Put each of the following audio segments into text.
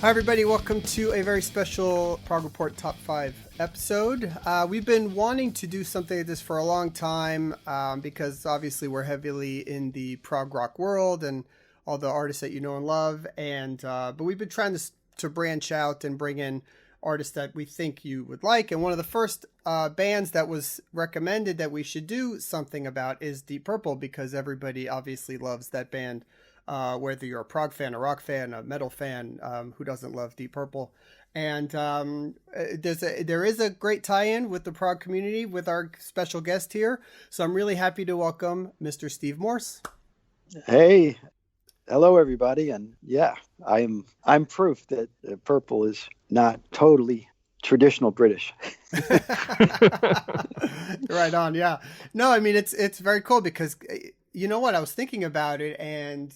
Hi, everybody. Welcome to a very special Prog Report Top 5 episode. We've been wanting to do something like this for a long time because obviously we're heavily in the prog rock world and all the artists that you know and love. But we've been trying to branch out and bring in artists that we think you would like. And one of the first bands that was recommended that we should do something about is Deep Purple, because everybody obviously loves that band. Whether you're a prog fan, a rock fan, a metal fan, who doesn't love Deep Purple? And there is a great tie-in with the prog community with our special guest here. So I'm really happy to welcome Mr. Steve Morse. Hey, hello everybody, and yeah, I'm proof that Purple is not totally traditional British. Right on, yeah. No, I mean it's very cool because. You know what? I was thinking about it, and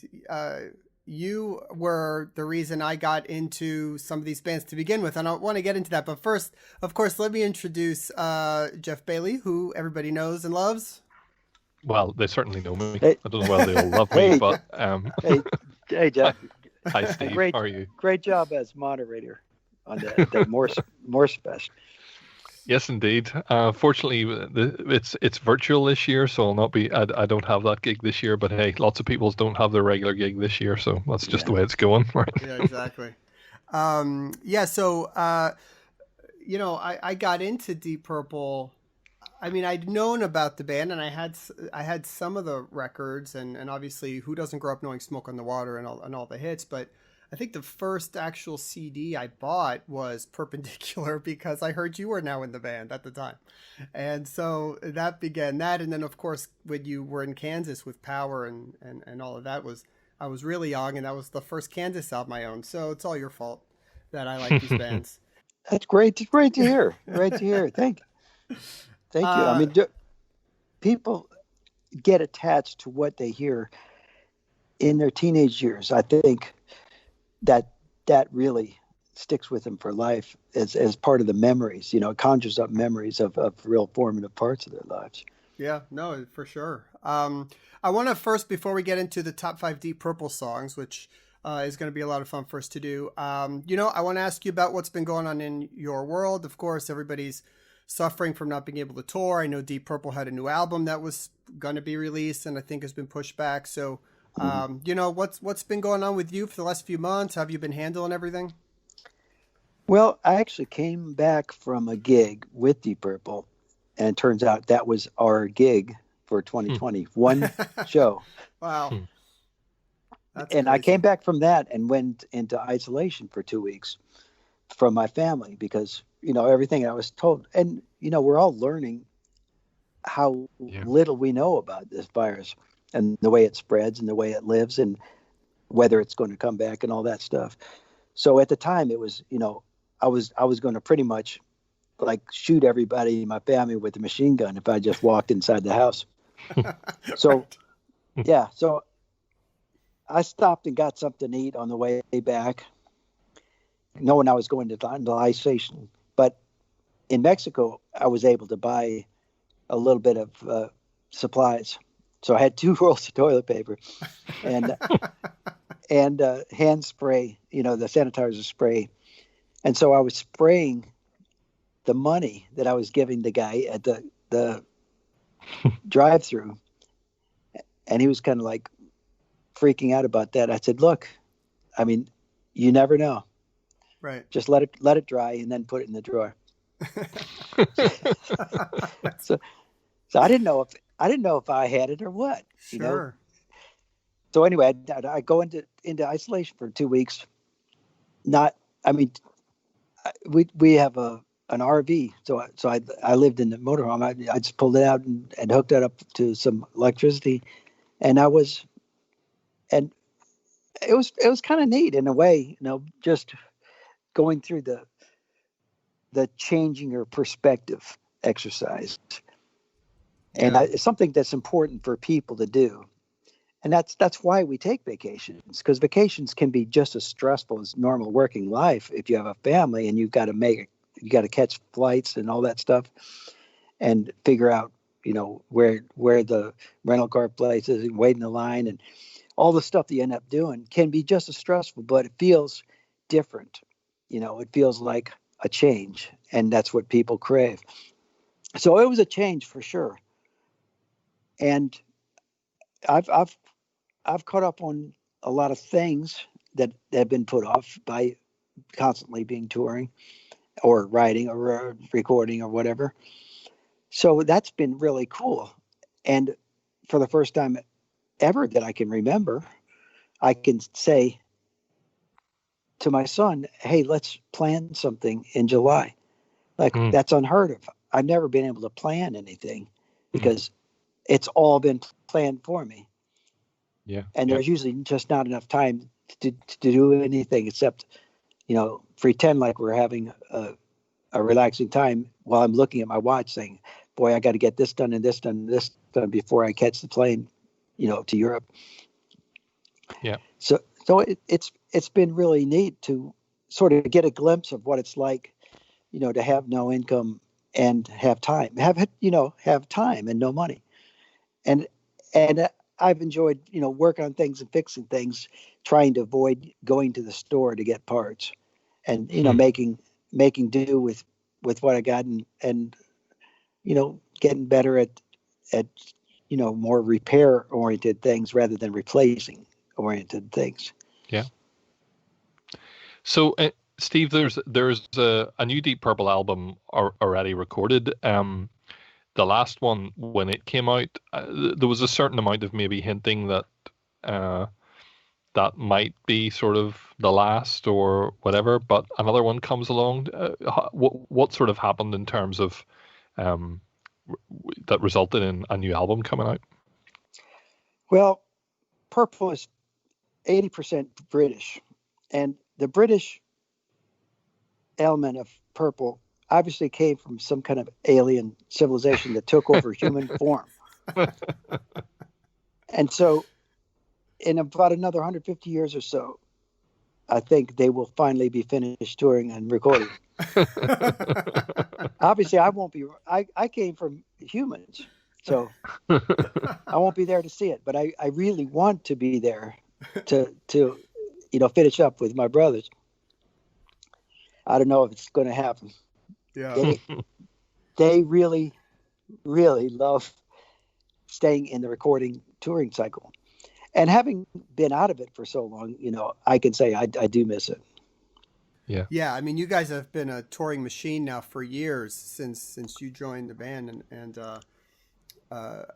you were the reason I got into some of these bands to begin with, and I want to get into that. But first, of course, let me introduce Geoff Bailie, who everybody knows and loves. Well, they certainly know me. Hey. I don't know whether they all love me, but Hey, Geoff. Hi, Steve. How are you? Great job as moderator on the Morse Fest. Yes, indeed. Fortunately, it's virtual this year, so I'll not be. I don't have that gig this year. But hey, lots of people don't have their regular gig this year, so that's just the way it's going. Right? Yeah, exactly. So I got into Deep Purple. I mean, I'd known about the band, and I had some of the records, and obviously, who doesn't grow up knowing Smoke on the Water and all the hits, but. I think the first actual CD I bought was Perpendicular because I heard you were now in the band at the time. And so that began that. And then, of course, when you were in Kansas with Power and all of that, I was really young, and that was the first Kansas album I owned. So it's all your fault that I like these bands. That's great. Great to hear. Great to hear. Thank you. I mean, people get attached to what they hear in their teenage years. I think that really sticks with them for life as part of the memories. You know, it conjures up memories of real formative parts of their lives. Yeah, no, for sure. I want to first, before we get into the top 5 Deep Purple songs, which is going to be a lot of fun for us to do, I want to ask you about what's been going on in your world. Of course, everybody's suffering from not being able to tour. I know Deep Purple had a new album that was going to be released and I think has been pushed back. So, what's been going on with you for the last few months? Have you been handling everything? Well, I actually came back from a gig with Deep Purple, and it turns out that was our gig for 2020. One show. Wow. That's and crazy. I came back from that and went into isolation for 2 weeks from my family because, everything I was told. And, we're all learning how little we know about this virus. And the way it spreads and the way it lives and whether it's going to come back and all that stuff. So at the time it was, I was going to pretty much like shoot everybody in my family with a machine gun if I just walked inside the house. So, yeah. So I stopped and got something to eat on the way back, knowing I was going to isolation. But in Mexico, I was able to buy a little bit of supplies. So I had 2 rolls of toilet paper and hand spray, the sanitizer spray. And so I was spraying the money that I was giving the guy at the drive-through. And he was kind of like freaking out about that. I said, look, I mean, you never know. Right. Just let it dry and then put it in the drawer. So I didn't know if I had it or what. Sure. So anyway, I go into isolation for 2 weeks. We have an RV, so I lived in the motorhome. I just pulled it out and hooked it up to some electricity, and it was kind of neat in a way, just going through the changing your perspective exercise. And it's something that's important for people to do. And that's why we take vacations, because vacations can be just as stressful as normal working life if you have a family and you got to catch flights and all that stuff and figure out, where the rental car place is and wait in the line and all the stuff that you end up doing can be just as stressful, but it feels different. It feels like a change, and that's what people crave. So it was a change for sure. And I've caught up on a lot of things that have been put off by constantly being touring or writing or recording or whatever. So that's been really cool. And for the first time ever that I can remember, I can say to my son, hey, let's plan something in July. Like, that's unheard of. I've never been able to plan anything because it's all been planned for me. Yeah. And there's usually just not enough time to do anything except, pretend like we're having a relaxing time while I'm looking at my watch saying, boy, I got to get this done and this done and this done before I catch the plane, to Europe. Yeah. So it's been really neat to sort of get a glimpse of what it's like, to have no income and have time, have time and no money. And I've enjoyed, working on things and fixing things, trying to avoid going to the store to get parts and, making do with what I got and, getting better at, more repair oriented things rather than replacing oriented things. Yeah. So, Steve, there's a new Deep Purple album already recorded. The last one, when it came out, there was a certain amount of maybe hinting that that might be sort of the last or whatever. But another one comes along. What sort of happened in terms of that resulted in a new album coming out? Well, Purple is 80% British, and the British element of Purple obviously came from some kind of alien civilization that took over human form. And so in about another 150 years or so, I think they will finally be finished touring and recording. Obviously, I won't be. I came from humans, so I won't be there to see it. But I really want to be there to finish up with my brothers. I don't know if it's going to happen. Yeah. They really, really love staying in the recording touring cycle. And having been out of it for so long, I can say I do miss it. Yeah. Yeah. I mean, you guys have been a touring machine now for years since you joined the band, and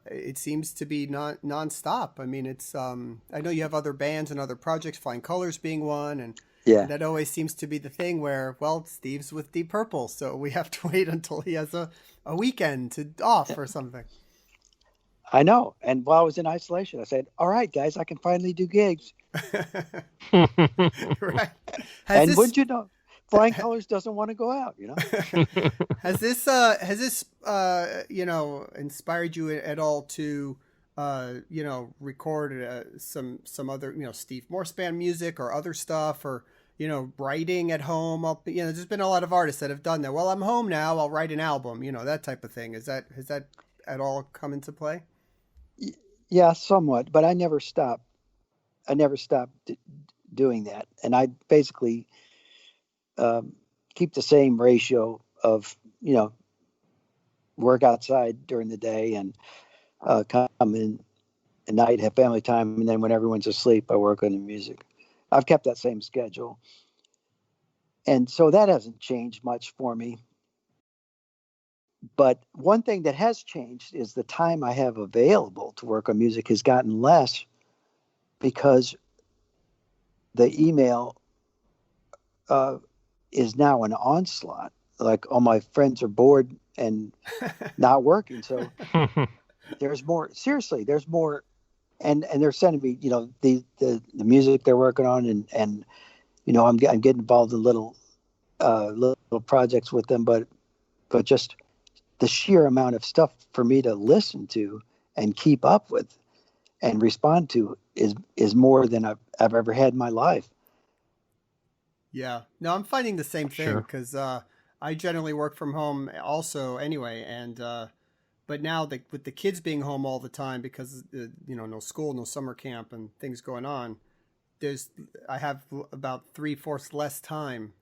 it seems to be nonstop. I mean, it's I know you have other bands and other projects, Flying Colors being one, and that always seems to be the thing where, well, Steve's with Deep Purple, so we have to wait until he has a weekend off or something. I know. And while I was in isolation, I said, all right, guys, I can finally do gigs. Right. Wouldn't you know, Flying Colors doesn't want to go out, Has this inspired you at all to record some other, Steve Morse band music or other stuff, or writing at home? There's been a lot of artists that have done that. Well, I'm home now, I'll write an album, that type of thing. Has that at all come into play? Yeah, somewhat, but I never stopped. Doing that, and I basically keep the same ratio of work outside during the day and come in at night, have family time, and then when everyone's asleep, I work on the music. I've kept that same schedule, and so that hasn't changed much for me. But one thing that has changed is the time I have available to work on music has gotten less, because the email is now an onslaught. Like, all my friends are bored and not working, so there's more. Seriously, there's more, and they're sending me, the music they're working on, and I'm getting involved in little projects with them, but just the sheer amount of stuff for me to listen to and keep up with and respond to is more than I've ever had in my life. Yeah, no, I'm finding the same thing, because I generally work from home also anyway, and but now with the kids being home all the time because no school, no summer camp, and things going on, I have about 3/4 less time,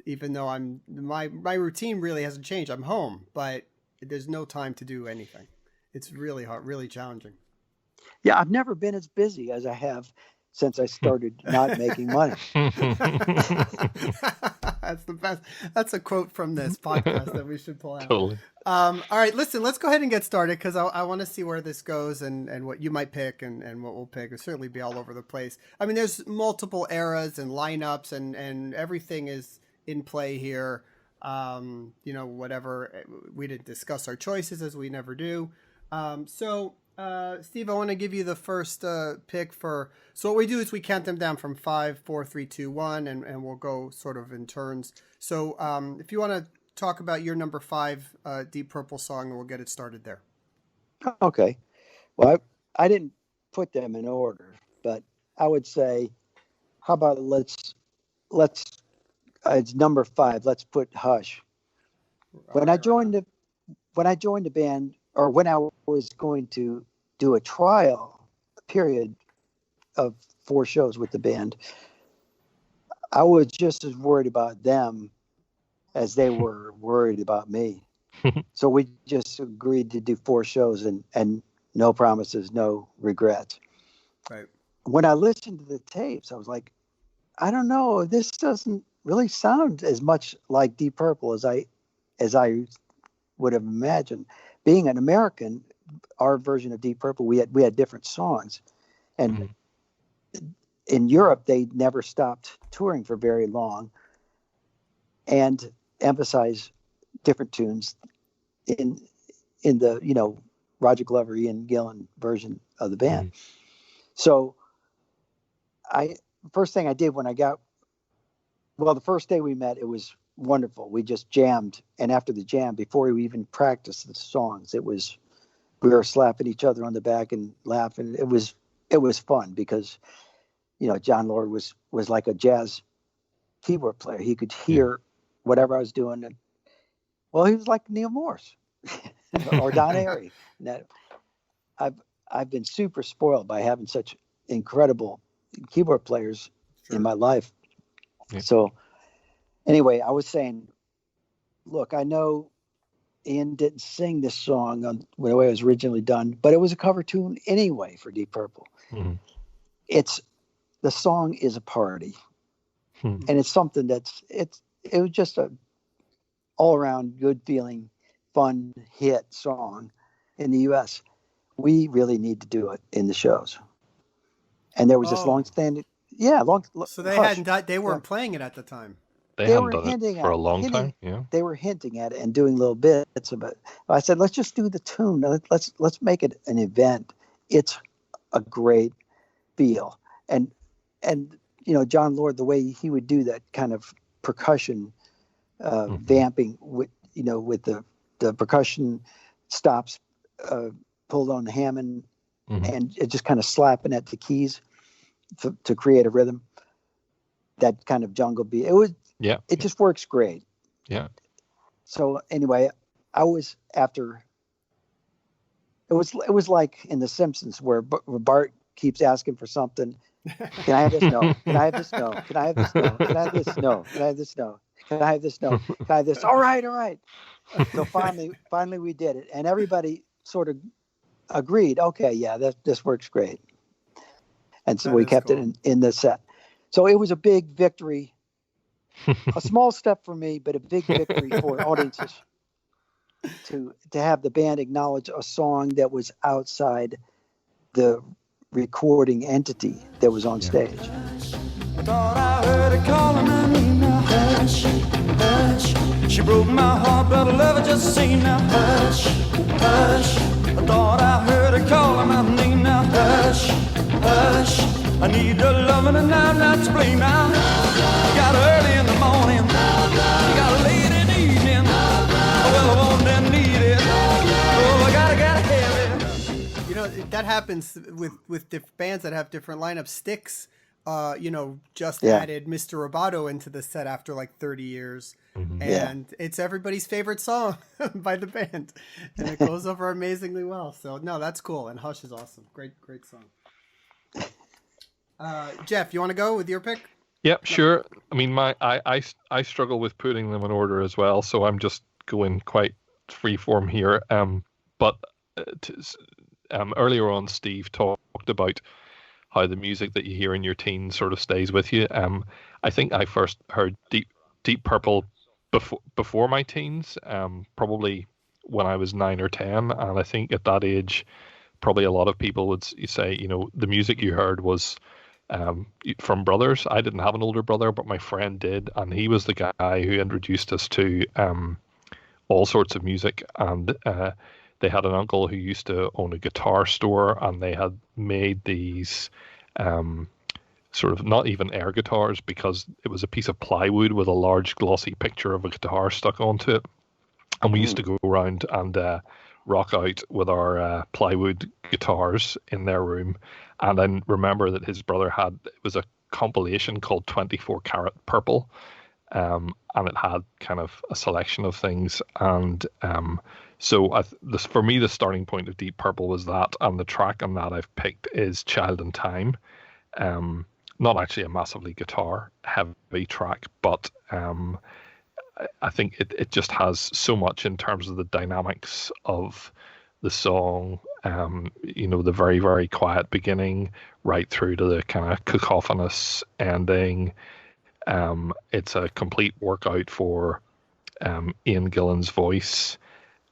even though my routine really hasn't changed. I'm home, but there's no time to do anything. It's really hard, really challenging. Yeah, I've never been as busy as I have since I started not making money. That's the best. That's a quote from this podcast that we should pull out. Totally. All right, listen, let's go ahead and get started because I want to see where this goes and what you might pick and what we'll pick. It'll certainly be all over the place. I mean, there's multiple eras and lineups and everything is in play here. Whatever, we didn't discuss our choices as we never do. Steve, I want to give you the first pick for. So what we do is we count them down from 5, 4, 3, 2, 1, and we'll go sort of in turns. So if you want to talk about your number 5 Deep Purple song, and we'll get it started there. Okay. Well, I didn't put them in order, but I would say, how about let's it's number 5. Let's put Hush. When I joined the band, or when I was going to do a trial period of 4 shows with the band, I was just as worried about them as they were worried about me. So we just agreed to do 4 shows and no promises, no regrets. Right. When I listened to the tapes, I was like, I don't know, this doesn't really sound as much like Deep Purple as I would have imagined. Being an American, our version of Deep Purple, we had different songs, and in Europe they never stopped touring for very long, and emphasize different tunes in the Roger Glover, Ian Gillan version of the band. So first thing I did when the first day we met, it was wonderful. We just jammed, and after the jam, before we even practiced the songs, we were slapping each other on the back and laughing. It was fun because John Lord was like a jazz keyboard player. He could hear whatever I was doing, and he was like Neil Morse or Don Airey. I've been super spoiled by having such incredible keyboard players in my life. Yeah. So anyway, I was saying, look, I know Ian didn't sing this song on the way it was originally done, but it was a cover tune anyway for Deep Purple. The song is a party, and it's something it was just a all around good feeling, fun hit song in the U.S. We really need to do it in the shows, and there was this long-standing, So they hadn't, they weren't playing it at the time. They hadn't done it for a long time. Yeah, they were hinting at it and doing little bits of it. I said, let's just do the tune. Let's make it an event. It's a great feel, and John Lord, the way he would do that kind of percussion vamping with the percussion stops pulled on the Hammond and it just kind of slapping at the keys to create a rhythm. That kind of jungle beat. It just works great. Yeah. So anyway, it was like in The Simpsons where Bart keeps asking for something. Can I have this? No. Can I have this? No. Can I have this? No. Can I have this? No. Can I have this? No. Can I have this? No. Can I have this? All right. So finally we did it, and everybody sort of agreed. Okay, yeah, this works great. And so we kept it in the set. So it was a big victory, a small step for me, but a big victory for audiences to have the band acknowledge a song that was outside the recording entity that was on stage. I thought I heard her calling my name now. Hush, hush. She broke my heart, but I love her just the same now. Hush, hush. I thought I heard her calling my name now. Hush, hush. I need her loving and I'm not to blame now. You got her early in the morning. You got her late in the evening. Well, I want and need it. Oh, I gotta have it. That happens with bands that have different lineups. Styx, added Mr. Roboto into the set after like 30 years. And it's everybody's favorite song by the band. And it goes over amazingly well. So, no, that's cool. And Hush is awesome. Great song. Geoff, you want to go with your pick? Yep, sure. I mean, I struggle with putting them in order as well, so I'm just going quite freeform here. But earlier on, Steve talked about how the music that you hear in your teens sort of stays with you. I think I first heard Deep Purple before my teens, probably when I was 9 or 10, and I think at that age, probably a lot of people would say, the music you heard was from brothers. I didn't have an older brother, but my friend did, and he was the guy who introduced us to all sorts of music. And they had an uncle who used to own a guitar store, and they had made these sort of not even air guitars, because it was a piece of plywood with a large glossy picture of a guitar stuck onto it. And we used to go around and rock out with our plywood guitars in their room. And I remember that his brother it was a compilation called 24 Karat Purple, and it had kind of a selection of things. And so for me, the starting point of Deep Purple was that, and the track on that I've picked is Child in Time. Not actually a massively guitar heavy track, but I think it just has so much in terms of the dynamics of the song, the very, very quiet beginning right through to the kind of cacophonous ending. It's a complete workout for Ian Gillan's voice.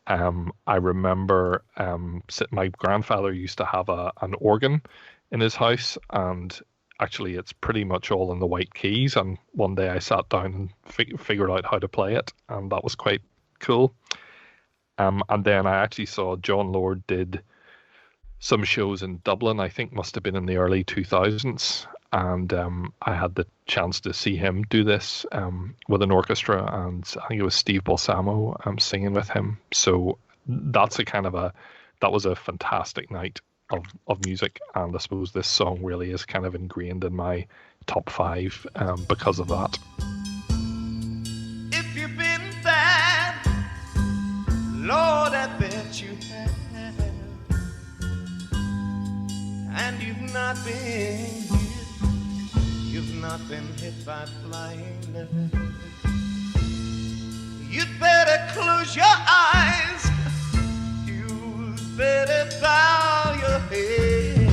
I remember my grandfather used to have an organ in his house, and actually it's pretty much all in the white keys. And one day I sat down and figured out how to play it, and that was quite cool. And then I actually saw John Lord did some shows in Dublin, I think must have been in the early 2000s. And I had the chance to see him do this with an orchestra, and I think it was Steve Balsamo singing with him. So that was a fantastic night of music, and I suppose this song really is kind of ingrained in my top 5 because of that. If you've been bad, Lord, I bet you have, and you've not been hit by flying lead, you'd better close your eyes, you'd better bow your head,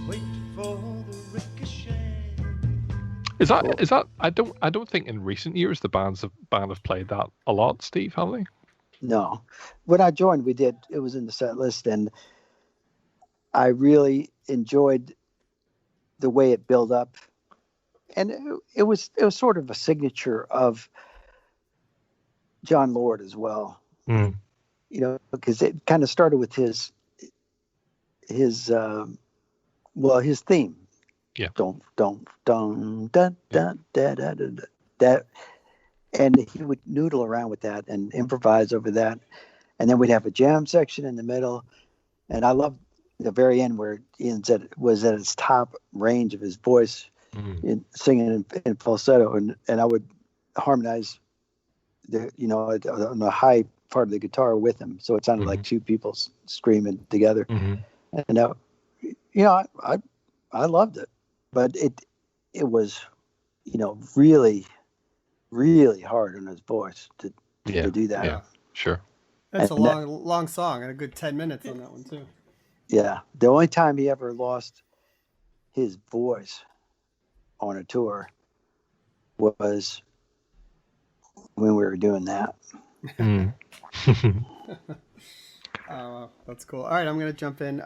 wait for the ricochet. Is that I don't think in recent years the band have played that a lot, Steve, have they? No. When I joined, it was in the set list, and I really enjoyed the way it built up. And it was sort of a signature of John Lord as well. Because it kind of started with his theme. Yeah. Dun dun dun dun dun da da da. That, and he would noodle around with that and improvise over that, and then we'd have a jam section in the middle. And I loved the very end where Ian said it was at its top range of his voice, in singing in falsetto, and I would harmonize on the high part of the guitar with him, so it sounded like two people screaming together. And I loved it, but it was really, really hard on his voice to do that. Yeah, sure. That's a long song, and a good 10 minutes on that one too. Yeah, the only time he ever lost his voice on a tour was when we were doing that. That's cool. All right, I'm gonna jump in.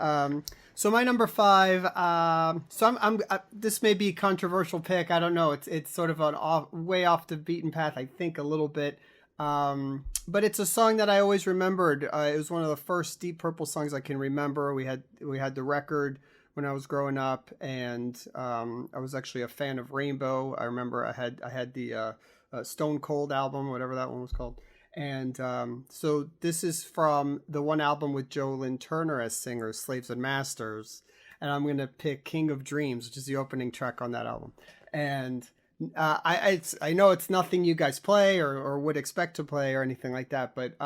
So my number 5. So this may be a controversial pick. I don't know. It's sort of way off the beaten path, I think, a little bit. But it's a song that I always remembered. It was one of the first Deep Purple songs I can remember. We had the record when I was growing up, and I was actually a fan of Rainbow. I remember I had the Stone Cold album, whatever that one was called. And so this is from the one album with Joe Lynn Turner as singer, Slaves and Masters. And I'm going to pick King of Dreams, which is the opening track on that album. And I know it's nothing you guys play or would expect to play or anything like that, but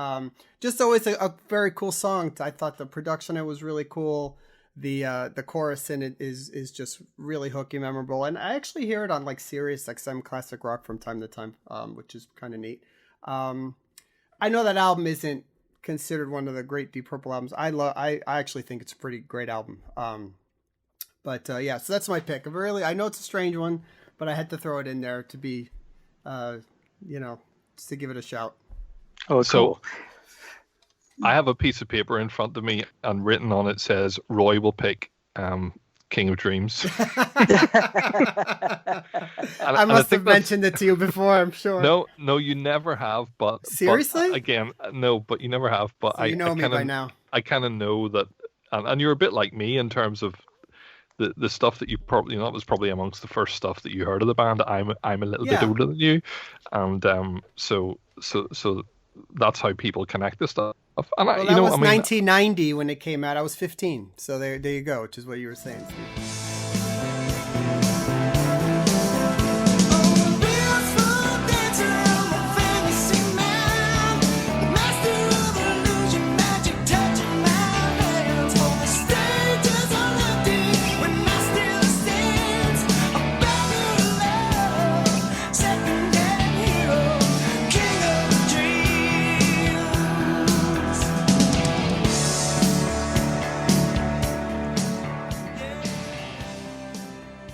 just always a very cool song. I thought the production, it was really cool. The chorus in it is just really hooky, memorable, and I actually hear it on like Sirius XM Classic Rock from time to time, which is kind of neat. I know that album isn't considered one of the great Deep Purple albums. I actually think it's a pretty great album. But yeah, so that's my pick. I know it's a strange one, but I had to throw it in there to be, just to give it a shout. Oh, so I have a piece of paper in front of me, and written on it says, Roie will pick King of Dreams. I must have mentioned it to you before, I'm sure. No, you never have. But seriously? But again, no, but you never have. But so you know me by now. I kind of know that, and you're a bit like me in terms of the stuff that you probably, that was probably amongst the first stuff that you heard of the band. I'm a little bit older than you, and so that's how people connect this stuff. And that was 1990 when it came out. I was 15, so there you go, which is what you were saying, Steve.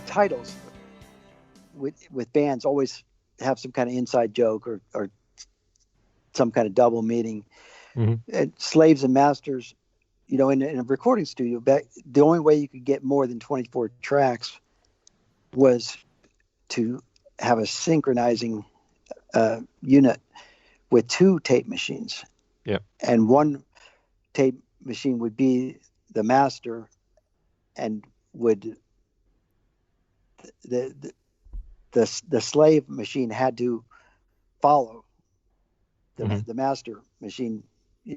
Titles with bands always have some kind of inside joke or some kind of double meaning. Mm-hmm. And Slaves and Masters, in a recording studio, the only way you could get more than 24 tracks was to have a synchronizing unit with 2 tape machines. Yeah. And one tape machine would be the master, and would the slave machine had to follow the master machine,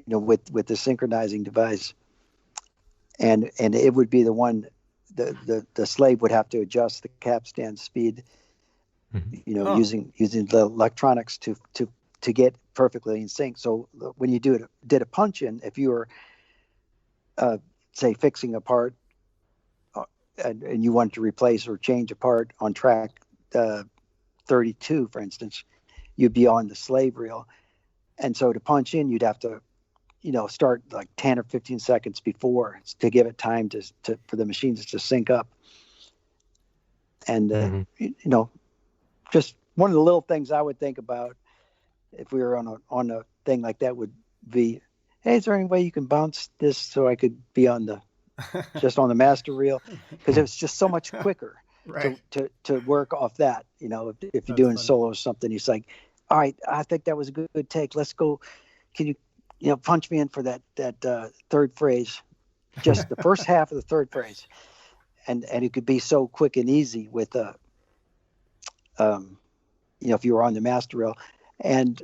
with the synchronizing device, and it would be the one the slave would have to adjust the capstan speed, using the electronics to get perfectly in sync. So when you did a punch in, if you were say fixing a part, and you wanted to replace or change a part on track 32, for instance, you'd be on the slave reel. And so to punch in, you'd have to, start like 10 or 15 seconds before to give it time for the machines to sync up. And, just one of the little things I would think about if we were on a thing like that would be, hey, is there any way you can bounce this so I could be on the just on the master reel, because it was just so much quicker right. to work off that. If you're doing solo or something, he's like, all right, I think that was a good take. Let's go. Can you punch me in for that third phrase, just the first half of the third phrase, and it could be so quick and easy with if you were on the master reel. And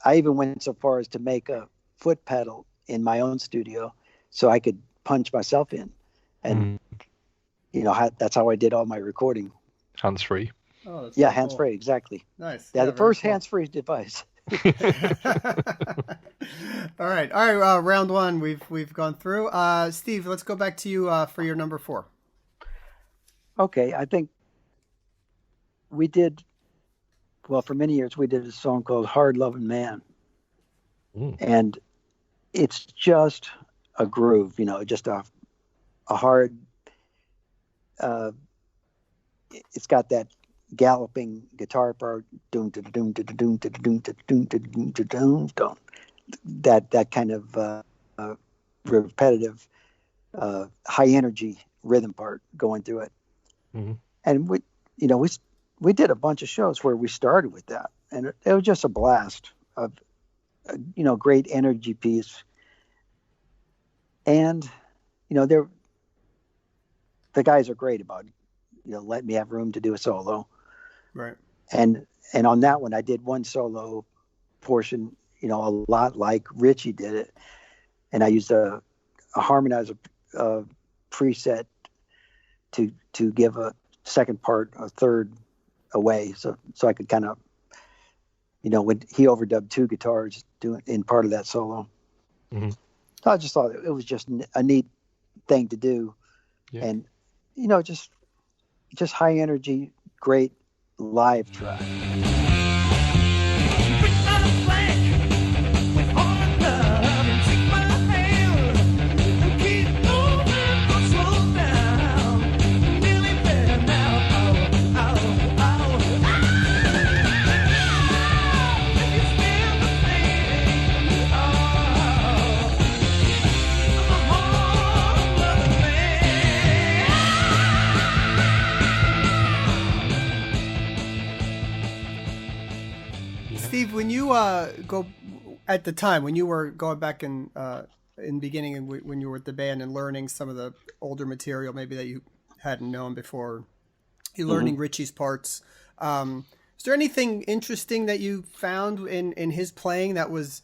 I even went so far as to make a foot pedal in my own studio so I could punch myself in, and that's how I did all my recording. Hands free. Oh, yeah, hands free, exactly. Nice. Yeah, the first hands free device. All right. Round one we've gone through. Steve, let's go back to you for your number 4. Okay, I think we did. Well, for many years we did a song called "Hard Loving Man," and it's just a groove, just a hard, it's got that galloping guitar part, that kind of repetitive, high energy rhythm part going through it. Mm-hmm. And we did a bunch of shows where we started with that, and it was just a blast of, great energy piece. And, the guys are great about, letting me have room to do a solo. Right. And on that one, I did one solo portion, a lot like Richie did it. And I used a harmonizer preset to give a second part, a third away, so I could kind of, when he overdubbed 2 guitars doing in part of that solo. Mm-hmm. So I just thought it was just a neat thing to do, and just high energy, great live track. Steve, when you go at the time when you were going back in beginning and when you were with the band and learning some of the older material, maybe that you hadn't known before, you learning Richie's parts. Is there anything interesting that you found in his playing that was,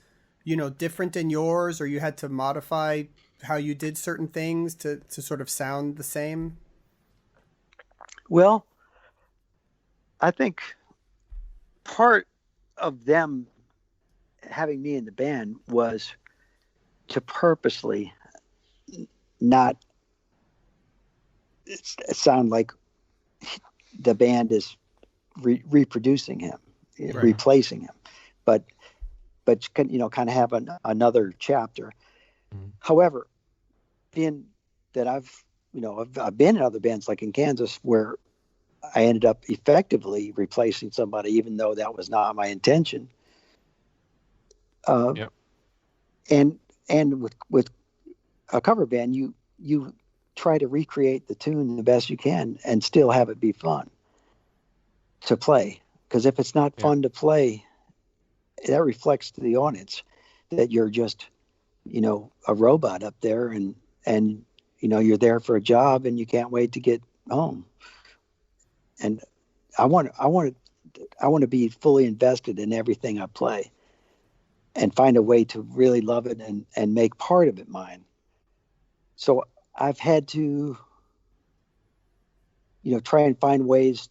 different than yours, or you had to modify how you did certain things to sort of sound the same? Well, I think part of them having me in the band was to purposely not sound like the band is reproducing him, right, replacing him, but kind of have another chapter. Mm-hmm. However, being that I've been in other bands like in Kansas where I ended up effectively replacing somebody, even though that was not my intention. And with a cover band, you try to recreate the tune the best you can and still have it be fun to play. Because if it's not fun to play, that reflects to the audience that you're just, a robot up there, and you're there for a job and you can't wait to get home. And I want to be fully invested in everything I play and find a way to really love it and make part of it mine. So I've had to, try and find ways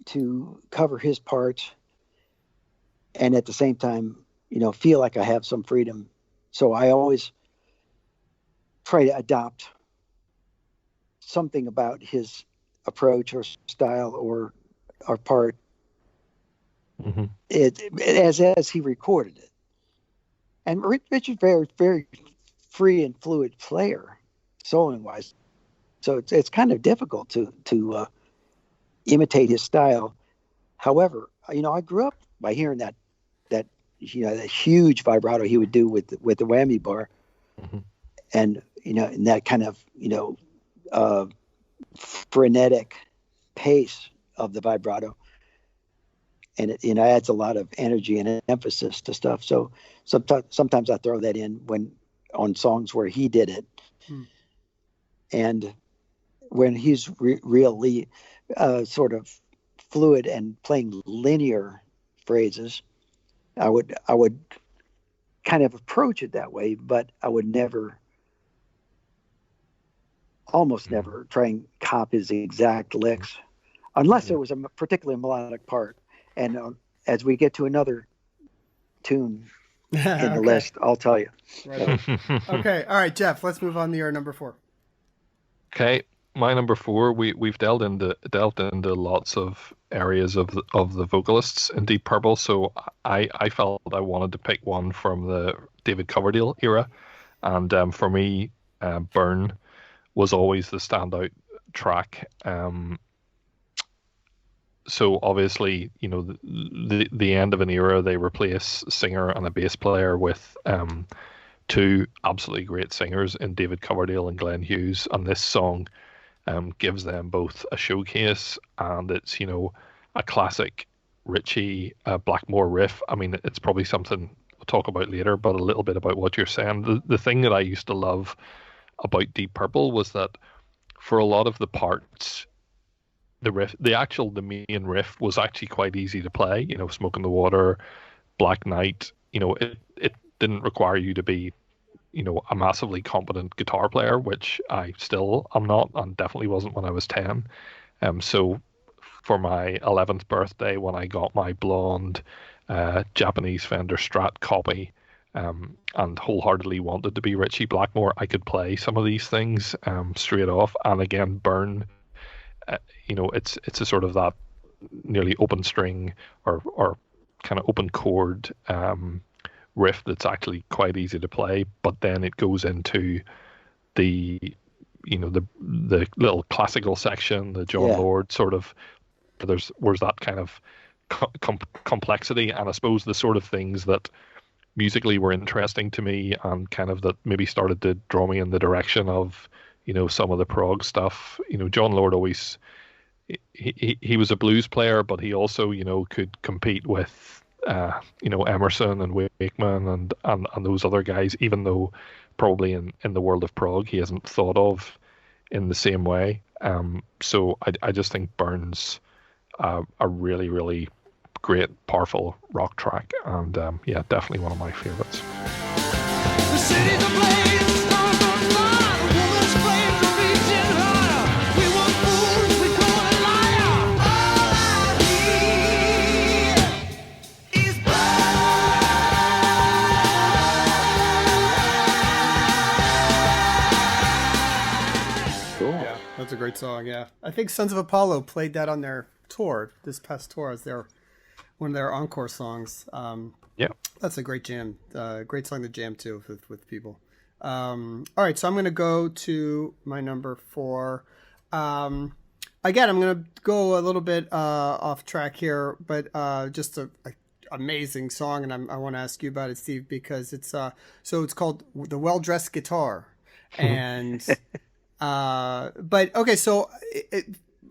to cover his parts and at the same time, feel like I have some freedom. So I always try to adopt something about his approach or style or part as he recorded it. And Richard's very, very free and fluid player, soloing wise. So it's kind of difficult to imitate his style. However, I grew up by hearing that huge vibrato he would do with the whammy bar, and and that kind of frenetic pace of the vibrato, and it adds a lot of energy and emphasis to stuff. So sometimes I throw that in on songs where he did it, and when he's really sort of fluid and playing linear phrases, I would kind of approach it that way, but I would almost never try and cop his exact licks, unless it was a particularly melodic part. And as we get to another tune in the list, I'll tell you. Right. Okay. All right, Geoff, let's move on to your number 4. Okay. My number 4, we've delved into lots of areas of the vocalists in Deep Purple, so I felt I wanted to pick one from the David Coverdale era, and for me, Burn was always the standout track. So obviously, the end of an era, they replace a singer and a bass player with 2 absolutely great singers in David Coverdale and Glenn Hughes, and this song gives them both a showcase, and it's a classic Ritchie Blackmore riff. I mean, it's probably something we'll talk about later, but a little bit about what you're saying. The thing that I used to love about Deep Purple was that for a lot of the parts, the main riff was actually quite easy to play. Smoke in the Water, Black Knight. It didn't require you to be a massively competent guitar player, which I still am not, and definitely wasn't when I was 10. So for my 11th birthday when I got my blonde Japanese Fender Strat copy, and wholeheartedly wanted to be Ritchie Blackmore, I could play some of these things straight off. And again, Burn, it's a sort of that nearly open string or kind of open chord riff that's actually quite easy to play, but then it goes into the little classical section, the John Lord sort of. Where's that kind of complexity, and I suppose the sort of things that musically were interesting to me and kind of that maybe started to draw me in the direction of some of the prog stuff. John Lord always he was a blues player, but he also could compete with Emerson and Wakeman and those other guys, even though probably in the world of prog he isn't thought of in the same way. So I just think Burns a really, really great, powerful rock track, and definitely one of my favorites. The city's ablaze, stars on fire, the woman's flames are reaching higher. We want fools, we call it liar. All I hear is Cool. Yeah, that's a great song. Yeah, I think Sons of Apollo played that on their tour this past tour as one of their encore songs. That's a great jam, great song to jam to with people. All right, so I'm gonna go to my number 4. Again, I'm gonna go a little bit off track here, but just a amazing song, and I want to ask you about it, Steve, because it's called The Well-Dressed Guitar, and but okay, so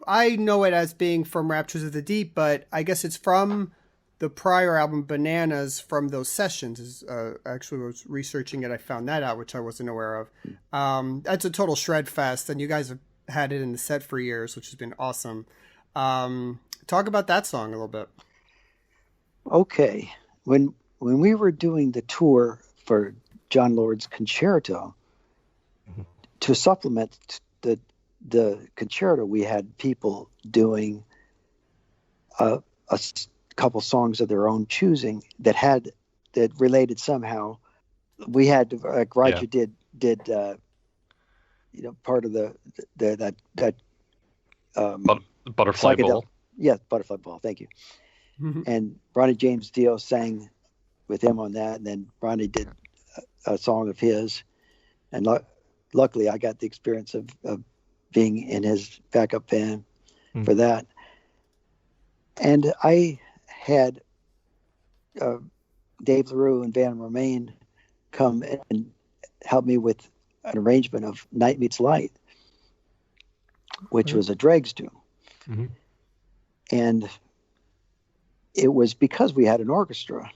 I know it as being from Raptures of the Deep, but I guess it's from the prior album Bananas, from those sessions. Actually, was researching it, I found that out, which I wasn't aware of. That's a total shred fest, and you guys have had it in the set for years, which has been awesome. Talk about that song a little bit. Okay, when we were doing the tour for John Lord's concerto, to supplement the concerto, we had people doing a couple songs of their own choosing that related somehow. We had, like Roger did part of that Butterfly Ball. Yes, Butterfly Ball. Thank you. Mm-hmm. And Ronnie James Dio sang with him on that, and then Ronnie did a song of his, and luckily I got the experience of being in his backup band for that. And I had Dave LaRue and Van Romain come and help me with an arrangement of Night Meets Light, which was a Dregs tune. Mm-hmm. And it was because we had an orchestra,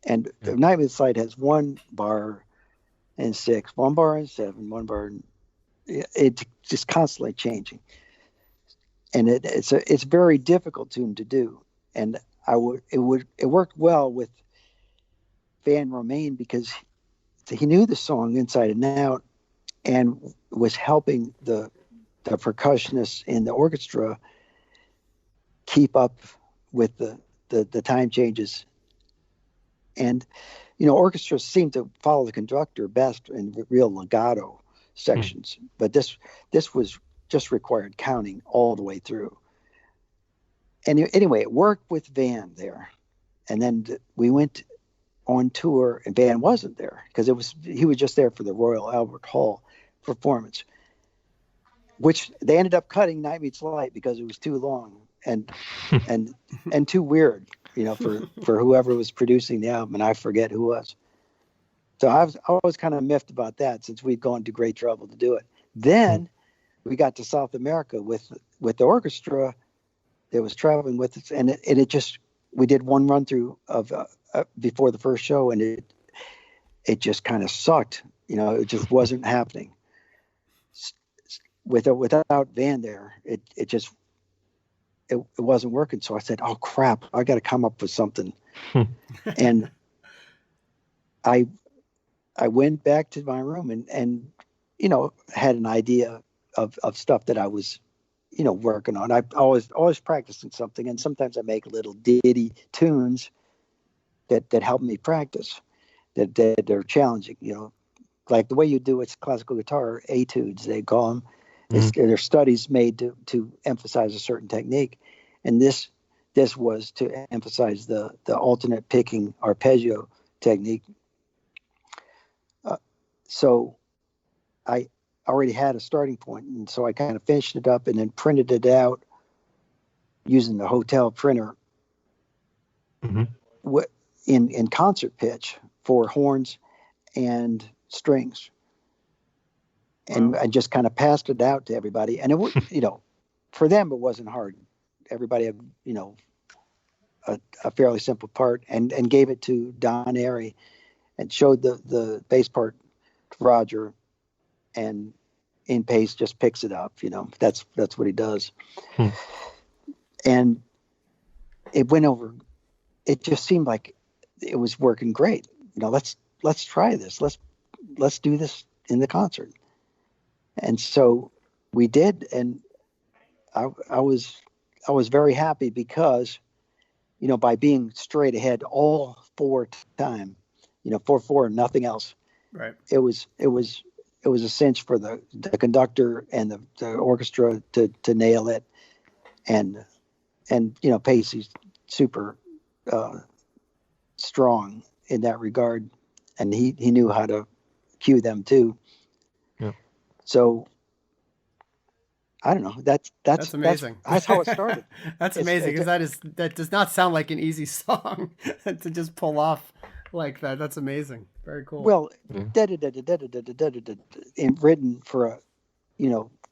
and Night Meets Light has 1 bar and 6, 1 bar and 7, 1 bar and it's just constantly changing, and it's a very difficult tune to do. And it worked well with Van Romain because he knew the song inside and out, and was helping the percussionists in the orchestra keep up with the time changes. And orchestras seem to follow the conductor best in real legato sections, but this was just required counting all the way through. And anyway, it worked with Van there, and then we went on tour, and Van wasn't there because he was just there for the Royal Albert Hall performance, which they ended up cutting Night Meets Light because it was too long and too weird, for whoever was producing the album, and I forget who was. So I was kind of miffed about that, since we'd gone to great trouble to do it. Then we got to South America with the orchestra that was traveling with us, and we did one run through of before the first show, and it just kind of sucked. It just wasn't happening. Without Van there, it wasn't working. So I said, "Oh crap! I got to come up with something." And I went back to my room and had an idea of stuff that I was, working on. I'm always practicing something, and sometimes I make little ditty tunes that help me practice. That are challenging, like the way you do it's classical guitar etudes, they call them. They're studies made to emphasize a certain technique, and this was to emphasize the alternate picking arpeggio technique. So I already had a starting point, and so I kind of finished it up and then printed it out using the hotel printer in concert pitch for horns and strings. And I just kind of passed it out to everybody. And it was, for them, it wasn't hard. Everybody had, a fairly simple part, and gave it to Don Airy and showed the bass part to Roger, and in pace just picks it up. That's what he does. And it went over. It just seemed like it was working great. Let's try this. Let's do this in the concert. And so we did, and I was very happy because, by being straight ahead all 4 time, 4/4, nothing else. Right. It was a cinch for the conductor and the orchestra to nail it, and Pacey's super strong in that regard, and he knew how to cue them too. Yeah. So I don't know. That's amazing. That's how it started. That's amazing, because that does not sound like an easy song to just pull off like that. That's amazing. Very cool. Well, written for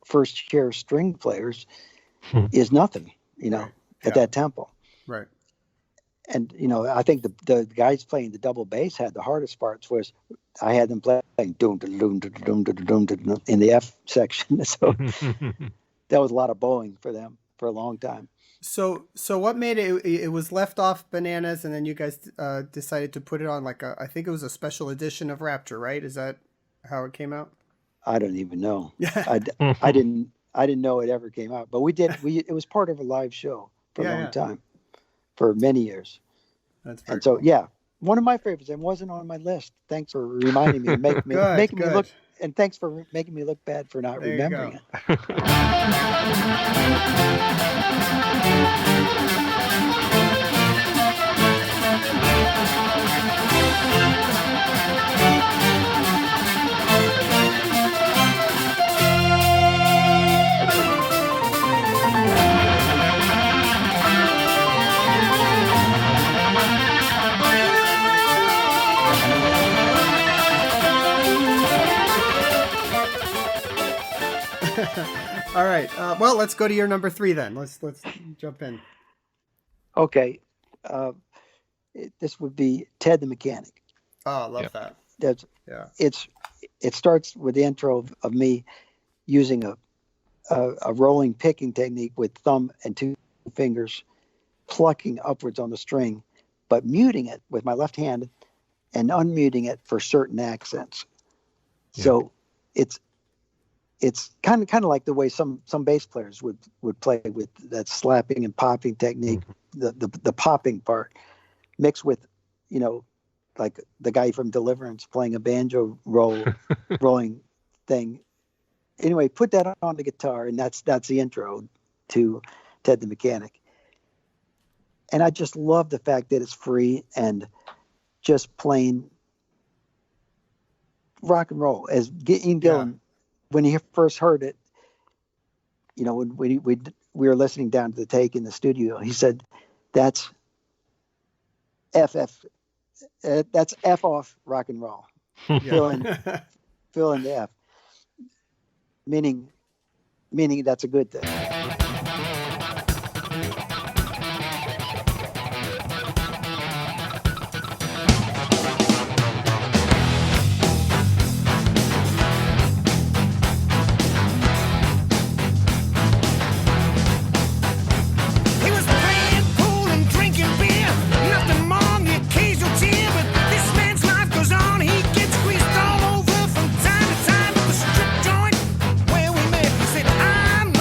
first chair string players is nothing, at that tempo. Right. And I think the guys playing the double bass had the hardest parts. Was I had them playing doom doom doom doom doom in the F section, so that was a lot of bowing for them for a long time. So what made it? It was left off Bananas, and then you guys decided to put it on I think it was a special edition of Rapture, right? Is that how it came out? I don't even know. I didn't know it ever came out, but we did. It was part of a live show for a long time. For many years. That's very cool. One of my favorites, and wasn't on my list. Thanks for reminding me, making me look, and thanks for making me look bad for not remembering it. All right. Well, let's go to your number 3 then. Let's jump in. Okay. This would be Ted the Mechanic. Oh, I love that. It starts with the intro of me using a rolling picking technique with thumb and 2 fingers, plucking upwards on the string, but muting it with my left hand and unmuting it for certain accents. Yeah. So it's kind of like the way some bass players would play with that slapping and popping technique, the popping part mixed with, like the guy from Deliverance playing a banjo rolling thing. Anyway, put that on the guitar, and that's the intro to Ted the Mechanic. And I just love the fact that it's free and just plain rock and roll. As Ian Gillan, when he first heard it, when we were listening down to the take in the studio, he said, "That's that's F off rock and roll." Fill in the F, meaning that's a good thing. Where we met, he said, "I'm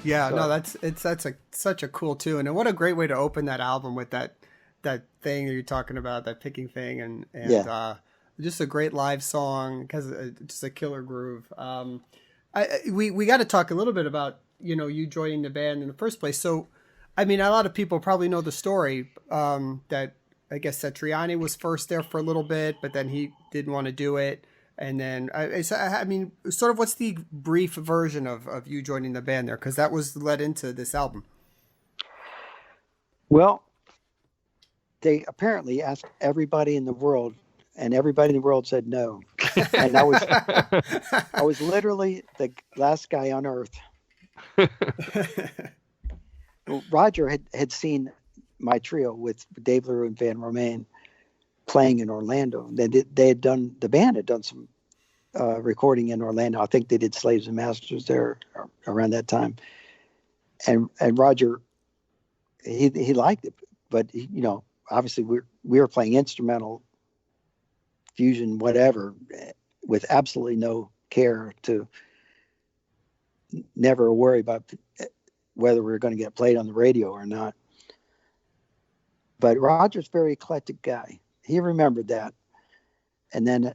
Yeah, So- no, that's such a cool tune, and what a great way to open that album with that thing that you're talking about, that picking thing, and just a great live song because just a killer groove. We got to talk a little bit about you joining the band in the first place. So, I mean, a lot of people probably know the story that I guess Satriani was first there for a little bit, but then he didn't want to do it. And then, I mean, sort of what's the brief version of you joining the band there? Because that was led into this album. Well, they apparently asked everybody in the world, and everybody in the world said no. And I was literally the last guy on earth. Well, Roger had seen my trio with Dave LaRue and Van Romain playing in Orlando. The band had done some recording in Orlando. I think they did Slaves and Masters there around that time. And Roger, he liked it, but obviously we were playing instrumental, fusion, whatever, with absolutely no care to never worry about whether we were going to get played on the radio or not. But Roger's a very eclectic guy. He remembered that. And then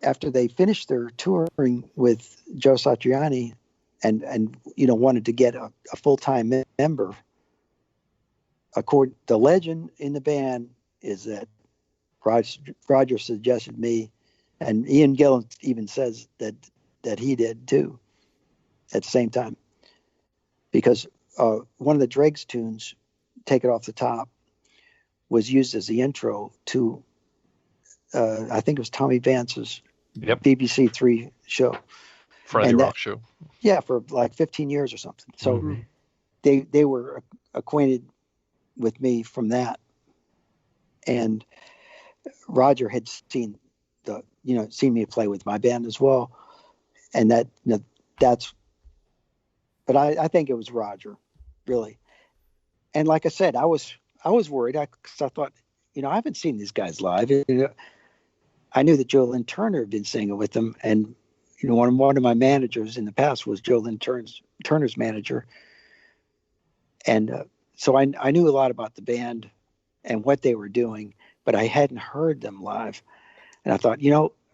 after they finished their touring with Joe Satriani and wanted to get a full-time member, the legend in the band is that Roger suggested me, and Ian Gillan even says that he did too at the same time, because one of the Dregs tunes, Take It Off the Top, was used as the intro to I think it was Tommy Vance's BBC Three show, Friday Rock Show. Yeah, for like 15 years or something. So they were acquainted with me from that, and Roger had seen me play with my band as well, and that's. But I think it was Roger, really. And like I said, I was worried because I thought, I haven't seen these guys live. I knew that Joe Lynn Turner had been singing with them, and one of my managers in the past was Joe Lynn Turner's manager, and so I knew a lot about the band and what they were doing, but I hadn't heard them live. And I thought,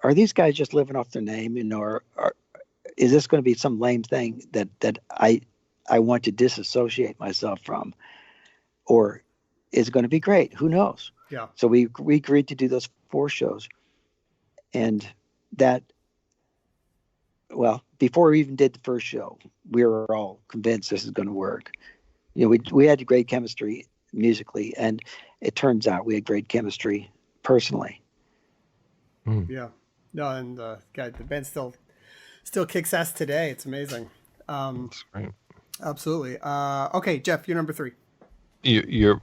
are these guys just living off their name, or is this going to be some lame thing that I want to disassociate myself from, or is it going to be great? Who knows? Yeah. So we agreed to do those 4 shows, and before we even did the first show, we were all convinced this is going to work. We had great chemistry musically, and it turns out we had great chemistry personally. Yeah. No, and the band still kicks ass today. It's amazing. That's great. Absolutely. Okay, Geoff, you're number 3. You're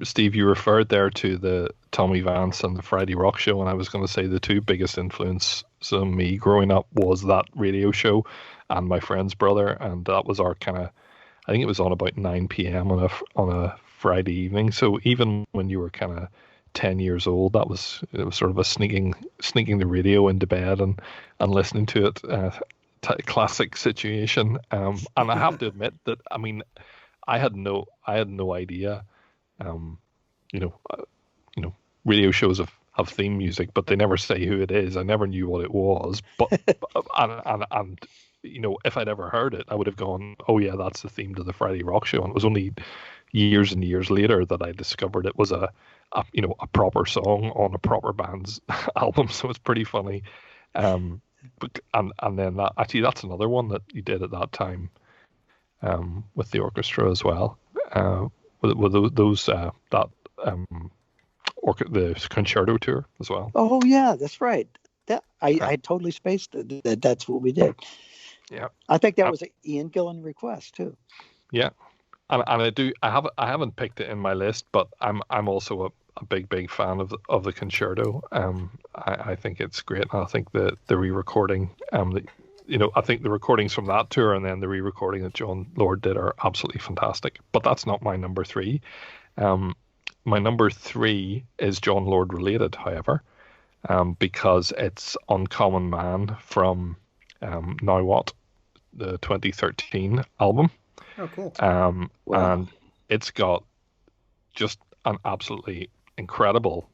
Steve. You referred there to the Tommy Vance and the Friday Rock Show, and I was going to say the 2 biggest influences on me growing up was that radio show and my friend's brother, and that was our kind of. I think it was on about 9 p.m. on a Friday evening. So even when you were kind of 10 years old, it was sort of a sneaking the radio into bed and listening to it. Classic situation. And I have to admit that, I mean, I had no idea. Radio shows have theme music, but they never say who it is. I never knew what it was. But and if I'd ever heard it, I would have gone, oh yeah, that's the theme to the Friday Rock Show. And it was only years and years later that I discovered it was a proper song on a proper band's album. So it's pretty funny. And then that's another one that you did at that time with the orchestra as well. With the concerto tour as well. Oh yeah, that's right. I totally spaced that. That's what we did. Yeah, I think that was an Ian Gillan request too. Yeah, and I haven't picked it in my list, but I'm also a big fan of the concerto. I think it's great, and I think the re-recording, I think the recordings from that tour and then the re-recording that John Lord did are absolutely fantastic. But that's not my number 3. My number 3 is John Lord related, however, because it's Uncommon Man from Now What, the 2013 album. Oh, cool. Wow. And it's got just an absolutely incredible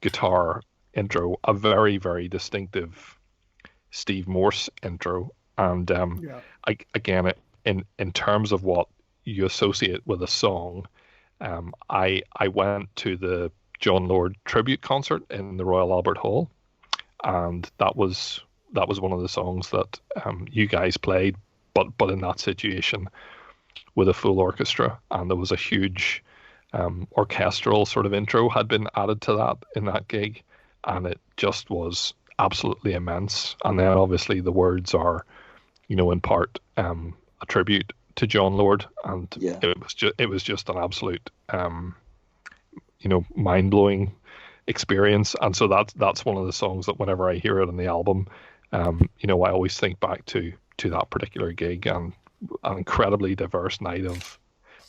guitar intro, a very, very distinctive Steve Morse intro. And again, in terms of what you associate with a song, I went to the John Lord tribute concert in the Royal Albert Hall, and that was one of the songs that you guys played, but in that situation with a full orchestra, and there was a huge orchestral sort of intro had been added to that in that gig, and it just was absolutely immense. And then obviously the words are, in part a tribute to John Lord, and it was just an absolute mind-blowing experience. And so that's one of the songs that whenever I hear it on the album, I always think back to that particular gig, and an incredibly diverse night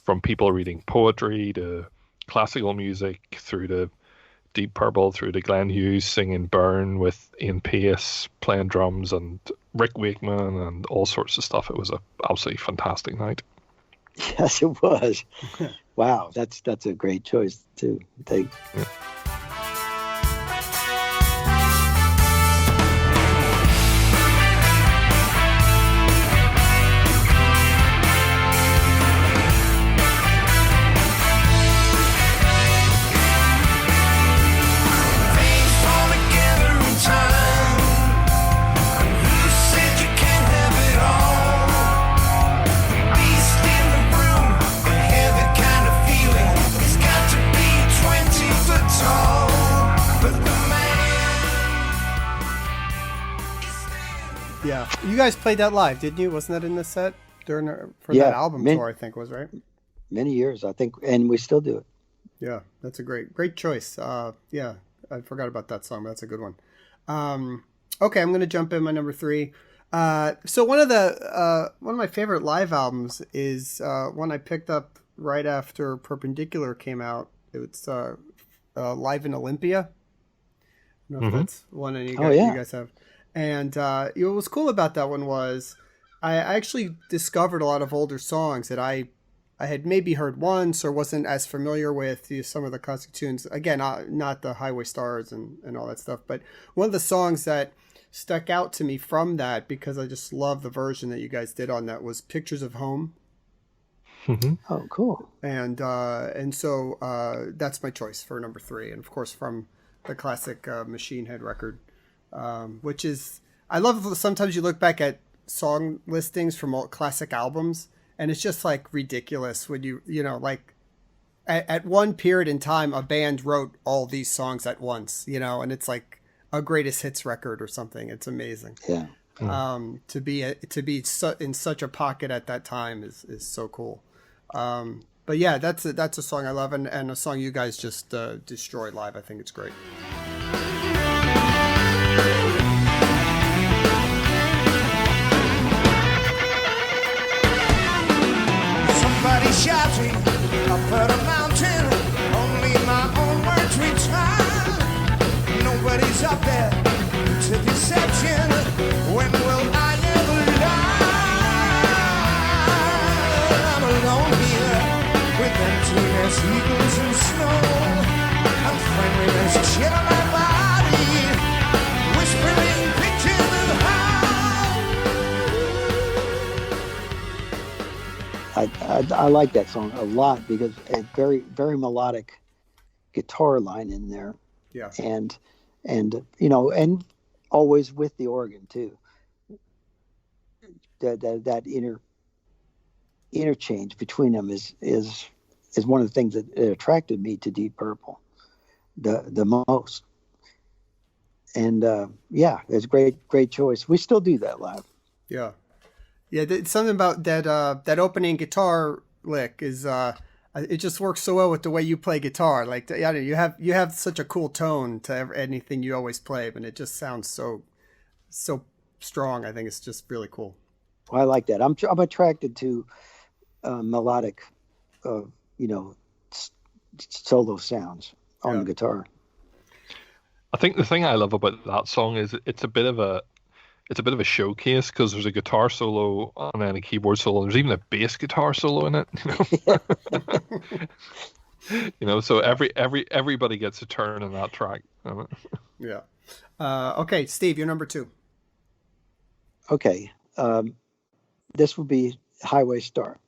from people reading poetry to classical music through to Deep Purple, through to Glenn Hughes singing Burn with Ian Pace playing drums, and Rick Wakeman, and all sorts of stuff. It was a absolutely fantastic night. Yes, it was. Wow, that's a great choice too. Thanks. Yeah. Yeah, you guys played that live, didn't you? Wasn't that in the set for that album tour? I think was right. Many years, I think, and we still do it. Yeah, that's a great choice. Yeah, I forgot about that song, but that's a good one. Okay, I'm gonna jump in my number 3. So one of my favorite live albums is one I picked up right after Perpendicular came out. It's Live in Olympia. I don't know if that's one you guys have. And what was cool about that one was I actually discovered a lot of older songs that I had maybe heard once or wasn't as familiar with. Some of the classic tunes. Again, not the Highway Stars and all that stuff. But one of the songs that stuck out to me from that, because I just love the version that you guys did on that, was Pictures of Home. Mm-hmm. Oh, cool. And so that's my choice for number 3. And of course from the classic Machine Head record. Which is, I love sometimes you look back at song listings from old classic albums and it's just like ridiculous when like at one period in time a band wrote all these songs at once, and it's like a greatest hits record or something. It's amazing. Yeah. To be in such a pocket at that time is so cool. But yeah, that's a song I love, and a song you guys just destroyed live. I think it's great. Somebody shouting up at a mountain, only my own words return. Nobody's up there to deception. When will I ever learn? I'm alone here with emptiness, eagles and snow. Unfriendliness, shit on my body, whispering pictures of how. I like that song a lot because it's very, very melodic guitar line in there. Yeah. And and always with the organ too. That interchange between them is one of the things that attracted me to Deep Purple the most. And it's a great choice. We still do that live. Yeah. Yeah, it's something about that opening guitar lick is it just works so well with the way you play guitar. Like you have such a cool tone to anything you always play, but it just sounds so strong. I think it's just really cool. I like that. I'm attracted to melodic, solo sounds on the guitar. I think the thing I love about that song is it's a bit of a it's a bit of a showcase because there's a guitar solo and then a keyboard solo. There's even a bass guitar solo in it. So everybody gets a turn in that track. Yeah. Okay, Steve, you're number 2. Okay. This would be Highway Star.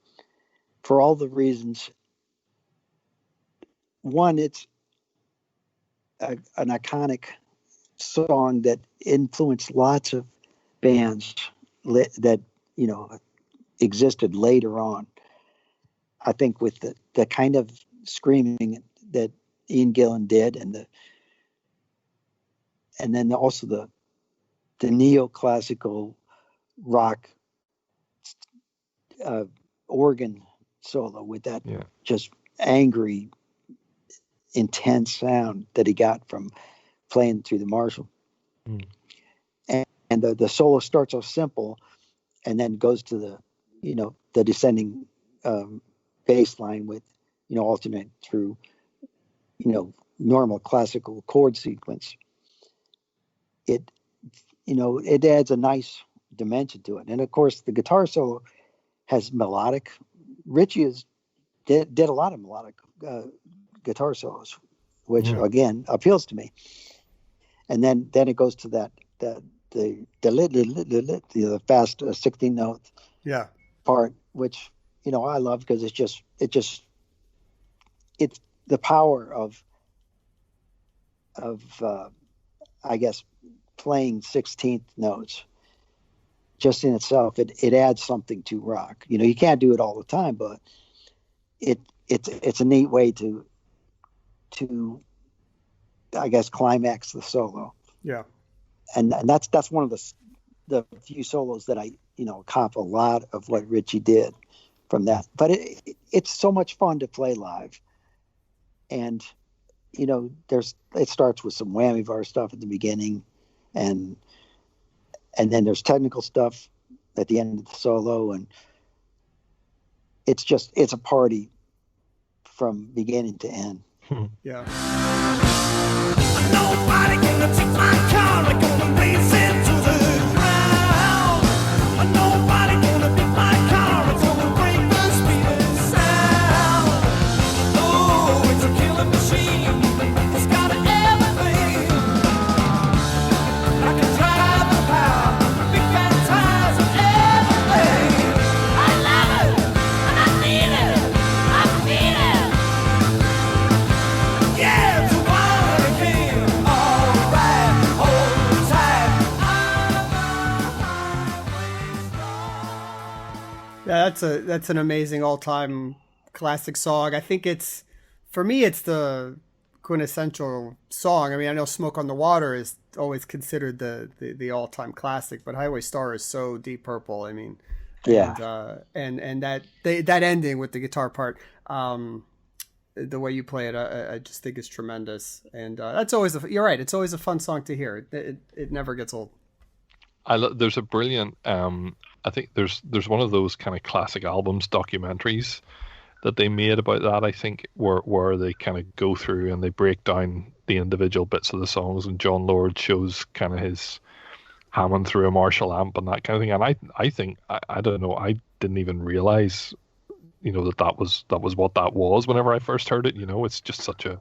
For all the reasons. One, it's an iconic song that influenced lots of bands that, existed later on. I think with the kind of screaming that Ian Gillan did, and then also the neoclassical rock organ solo with that just angry, intense sound that he got from playing through the Marshall. And the solo starts off simple and then goes to the descending bass line with alternate through normal classical chord sequence. It adds a nice dimension to it. And of course the guitar solo has melodic. Richie did a lot of melodic guitar solos, which again appeals to me. And then it goes to the fast 16 note part, which I love because it's the power of I guess playing 16th notes just in itself. It adds something to rock. You can't do it all the time, but it's a neat way to I guess climax the solo. Yeah. And that's one of the few solos that I cop a lot of what Richie did from that. But it's so much fun to play live. And it starts with some whammy bar stuff at the beginning, and then there's technical stuff at the end of the solo, and it's a party from beginning to end. Yeah. Nobody gonna take my car, I'm gonna race it to the ground. Nobody gonna beat my car, it's gonna break the speed and sound. Oh, it's a killing machine, it's got everything. I can drive the power, big fat tires and everything. I love it, and I need it, I feel it. Yeah, it's a wild hurricane, alright, hold tight. Yeah, that's an amazing all-time classic song. I think for me it's the quintessential song. I mean, I know Smoke on the Water is always considered the all-time classic, but Highway Star is so Deep Purple. I mean, and that ending with the guitar part, the way you play it, I just think is tremendous. And that's always you're right. It's always a fun song to hear. It never gets old. There's a brilliant. I think there's one of those kind of classic albums documentaries that they made about that. I think where they kind of go through and they break down the individual bits of the songs, and John Lord shows kind of his hammering through a Marshall amp and that kind of thing. And I think I don't know. I didn't even realize that was what that was whenever I first heard it. It's just such a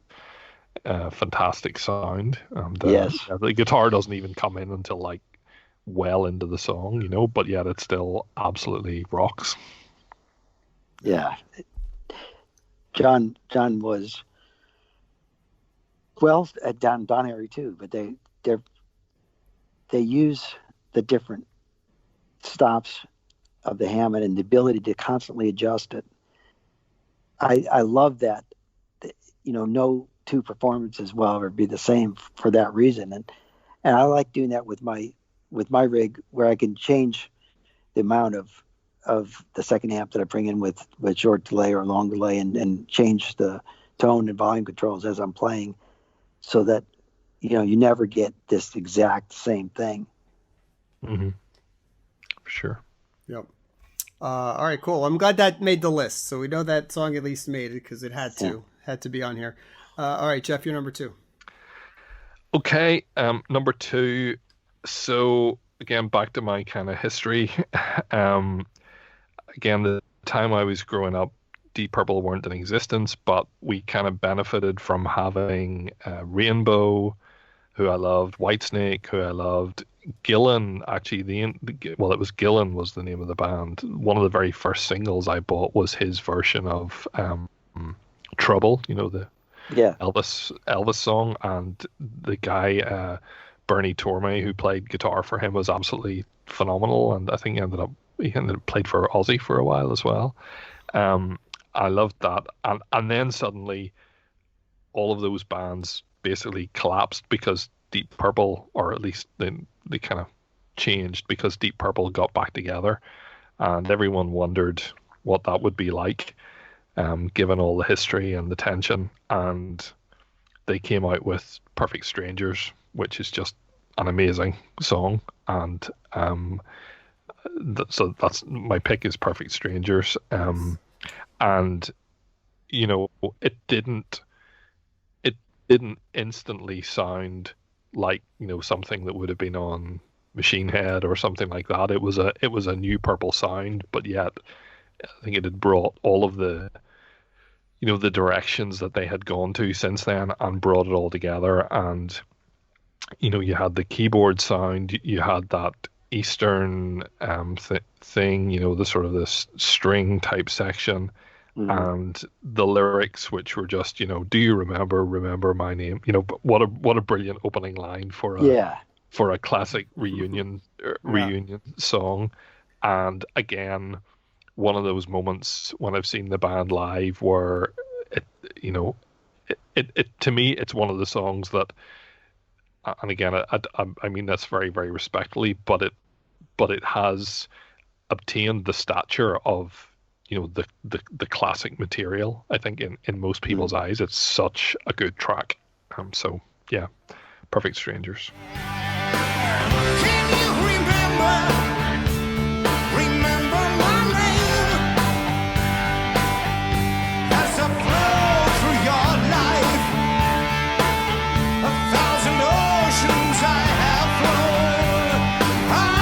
fantastic sound. And Yes. The guitar doesn't even come in until like well into the song, but yet it still absolutely rocks. Yeah. John was at Don Harry too, but they use the different stops of the Hammond and the ability to constantly adjust it. I love that. No two performances will ever be the same for that reason, and I like doing that with my rig, where I can change the amount of the second amp that I bring in with short delay or long delay, and change the tone and volume controls as I'm playing, so that you never get this exact same thing. Mm-hmm. For sure. Yep. All right, cool. I'm glad that made the list. So we know that song at least made it because it had to be on here. All right, Geoff, you're number 2. Okay, number 2. So again, back to my kind of history. Um, Again, the time I was growing up, Deep Purple weren't in existence, but we kind of benefited from having Rainbow, who I loved, Whitesnake, who I loved, Gillan. Actually, well, it was Gillan was the name of the band. One of the very first singles I bought was his version of Trouble, the Yeah. Elvis song, and the guy Bernie Tormey, who played guitar for him, was absolutely phenomenal, and I think he ended up played for Ozzy for a while as well. I loved that, and then suddenly all of those bands basically collapsed because Deep Purple, or at least they kind of changed because Deep Purple got back together, and everyone wondered what that would be like, given all the history and the tension. And they came out with Perfect Strangers, which is just an amazing song, and so that's my pick, is Perfect Strangers. And it didn't instantly sound like something that would have been on Machine Head or something like that. It was a new Purple sound, but yet I think it had brought all of the the directions that they had gone to since then and brought it all together. And you had the keyboard sound, you had that Eastern thing, the sort of this string type section, and the lyrics, which were just, do you remember my name? But what a brilliant opening line for a classic reunion song. And again, one of those moments when I've seen the band live where it to me, it's one of the songs that, and again, I mean that's very, very respectfully, but it has obtained the stature of the classic material. I think in most people's eyes, it's such a good track. So yeah, Perfect Strangers. Can you remember my name? As I flow through your life, 1,000 oceans I have flown. I'm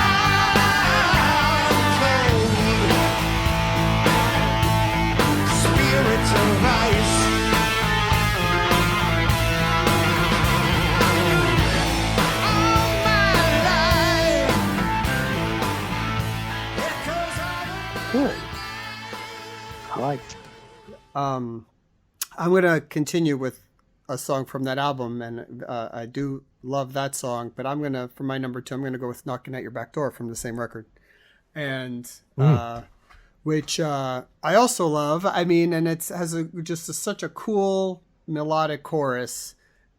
cold, spirits of ice. Good. I like it. I'm going to continue with a song from that album, and I do love that song, but for my number 2, I'm going to go with Knocking at Your Back Door from the same record. And, which I also love. I mean, and it has such a cool melodic chorus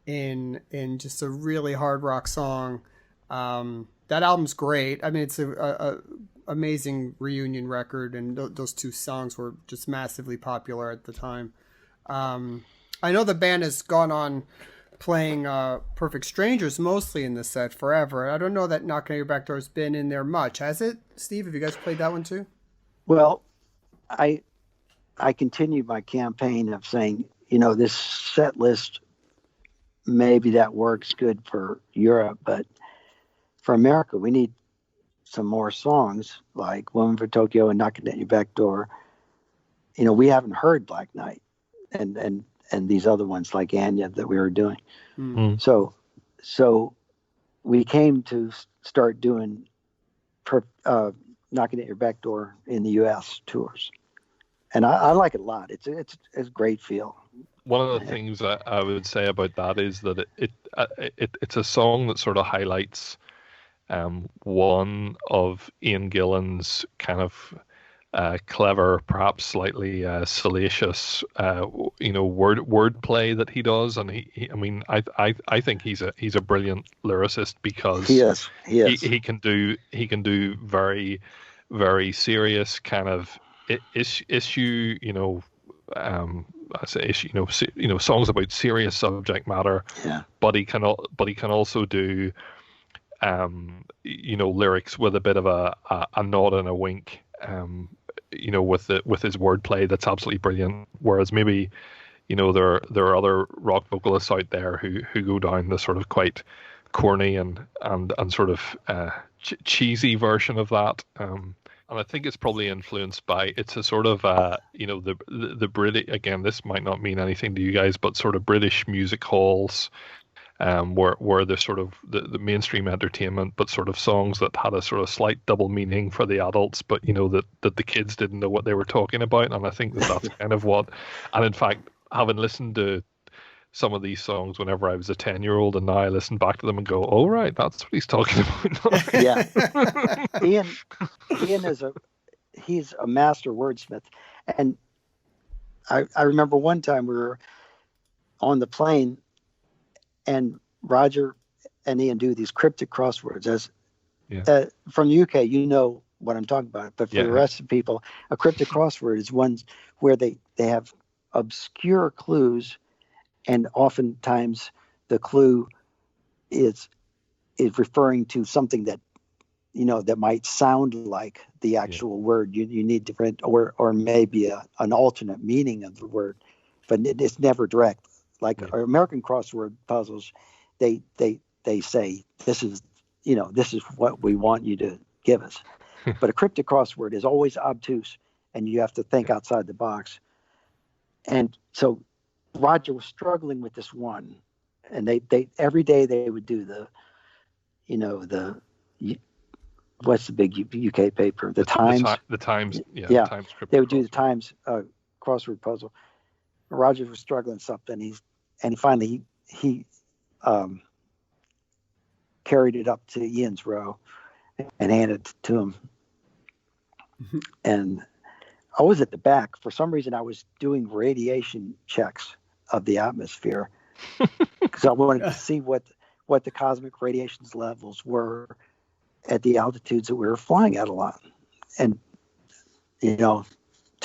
in just a really hard rock song. That album's great. I mean, it's a amazing reunion record, and those two songs were just massively popular at the time. I know the band has gone on playing Perfect Strangers mostly in the set forever. I don't know that Knocking at Your Back Door has been in there much, has it? Steve, have you guys played that one too? Well, I continued my campaign of saying, this set list, maybe that works good for Europe, but for America, we need some more songs like Woman for Tokyo and Knocking at Your Back Door. We haven't heard Black Knight and these other ones like Anya that we were doing. So we came to start doing Knocking at Your Back Door in the U.S. tours. And I like it a lot. It's a great feel. One of the things that I would say about that is that it's a song that sort of highlights one of Ian Gillan's kind of clever, perhaps slightly salacious, wordplay that he does, and I think he's a brilliant lyricist because he can do very, very serious kind of issue, I say issue, songs about serious subject matter, but he can also do lyrics with a bit of a nod and a wink, with his wordplay that's absolutely brilliant. Whereas maybe, there are other rock vocalists out there who go down the sort of quite corny and sort of cheesy version of that. And I think it's probably influenced by, it's a sort of the British, again, this might not mean anything to you guys, but sort of British music halls, where the sort of the mainstream entertainment, but sort of songs that had a sort of slight double meaning for the adults, but that the kids didn't know what they were talking about. And I think that's kind of what, and in fact, having listened to some of these songs whenever I was a 10-year-old, and now I listen back to them and go, oh right, that's what he's talking about. Yeah. Ian he's a master wordsmith. And I remember one time we were on the plane, and Roger and Ian do these cryptic crosswords. From the UK, you know what I'm talking about. But for the rest of the people, a cryptic crossword is one where they have obscure clues, and oftentimes the clue is referring to something that that might sound like the actual word you need to print, or maybe an alternate meaning of the word, but it's never direct. Like our American crossword puzzles, they say this is what we want you to give us. But a cryptic crossword is always obtuse, and you have to think outside the box. And so Roger was struggling with this one, and they every day they would do the what's the big UK paper, the Times. The Times, yeah. The Times they would do the Times crossword puzzle. Roger was struggling with something. Finally he carried it up to Ian's row and handed it to him. Mm-hmm. And I was at the back. For some reason, I was doing radiation checks of the atmosphere because I wanted to see what the cosmic radiation levels were at the altitudes that we were flying at a lot. And, to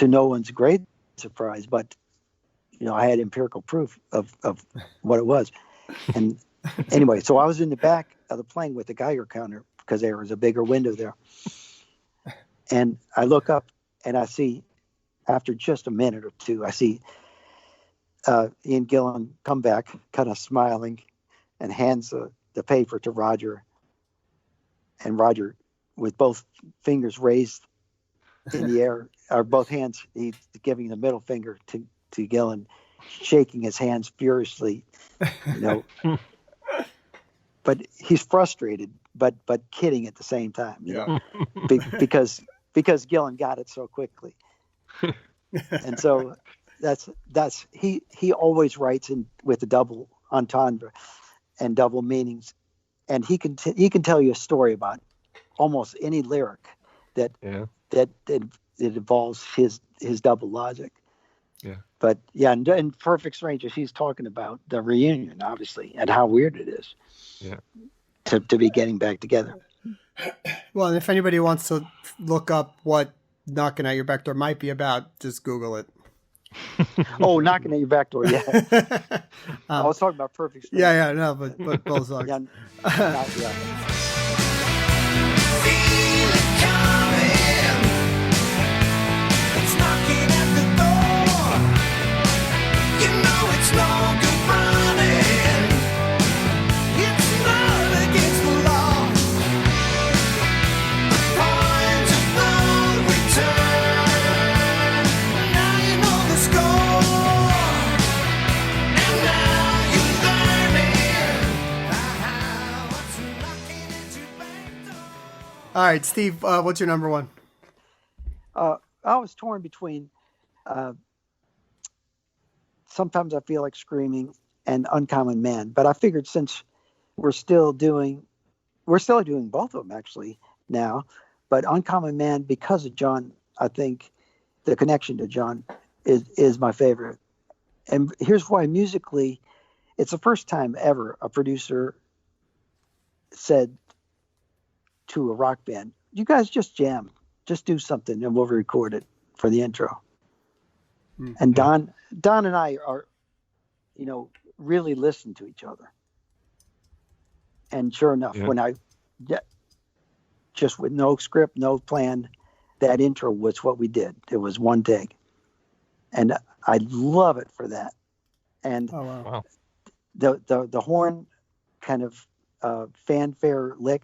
no one's great surprise, but, I had empirical proof of what it was. And anyway, so I was in the back of the plane with the Geiger counter because there was a bigger window there. And I look up and I see, after just a minute or two, I see Ian Gillan come back, kind of smiling, and hands the paper to Roger. And Roger, with both fingers raised in the air, or both hands, he's giving the middle finger to Gillan, shaking his hands furiously, But he's frustrated, but kidding at the same time, because Gillan got it so quickly. And so that's he always writes with a double entendre and double meanings, and he can tell you a story about almost any lyric that involves his double logic. Yeah. But in Perfect Strangers, he's talking about the reunion, obviously, and how weird it is. Yeah. To be getting back together. Well, and if anybody wants to look up what Knocking at Your Back Door might be about, just Google it. Oh, Knocking at Your Back Door, yeah. I was talking about Perfect Strangers. But both songs. All right, Steve, what's your number one? I was torn between Sometimes I Feel Like Screaming and Uncommon Man, but I figured since we're still doing both of them actually now, but Uncommon Man, because of John, I think the connection to John is my favorite. And here's why: musically, it's the first time ever a producer said to a rock band, you guys just jam, just do something and we'll record it for the intro. Mm-hmm. And Don and I are, really listen to each other. And sure enough, when just with no script, no plan, that intro was what we did. It was one take. And I love it for that. And wow. the horn kind of fanfare lick,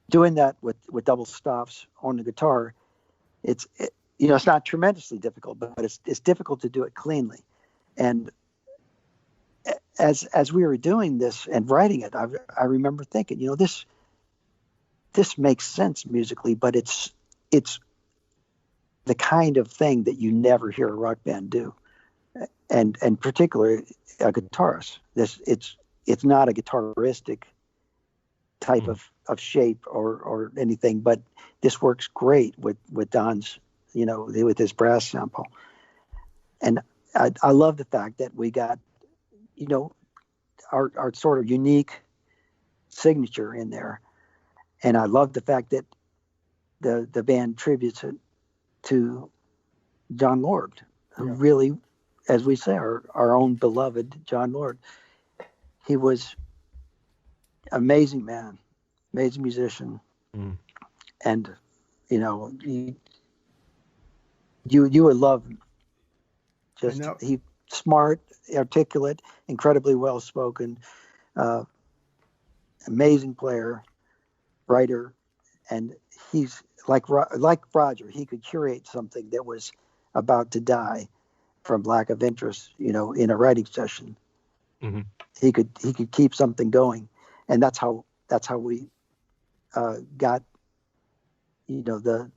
doing that with double stops on the guitar, it's not tremendously difficult, but it's difficult to do it cleanly. And as we were doing this and writing it, I remember thinking, this makes sense musically, but it's the kind of thing that you never hear a rock band do, and particularly a guitarist. It's not a guitaristic type of shape or anything, but this works great with Don's, with his brass sample. And I love the fact that we got, our sort of unique signature in there. And I love the fact that the band tributes it to John Lord, who really, as we say, our own beloved John Lord. He was amazing man, amazing musician. And, you would love him. He smart, articulate, incredibly well spoken, amazing player, writer, and he's like Roger. He could curate something that was about to die from lack of interest, in a writing session. Mm-hmm. He could keep something going, and that's how we got, the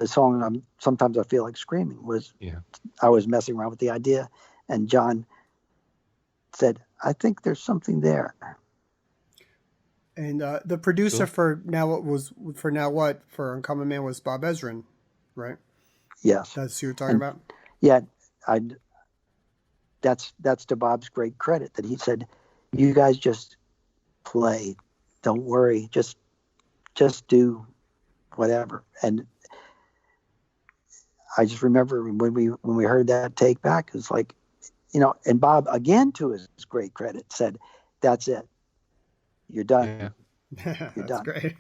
song Sometimes I Feel Like Screaming was. I was messing around with the idea, and John said, I think there's something there. And the producer for Uncommon Man was Bob Ezrin, right? Yes. That's who you're talking about? Yeah. That's to Bob's great credit that he said, you guys just play. Don't worry. Just do whatever. And I just remember when we heard that take back, it was like, and Bob, again, to his great credit, said, that's it. You're done. Yeah. You're That's done. great.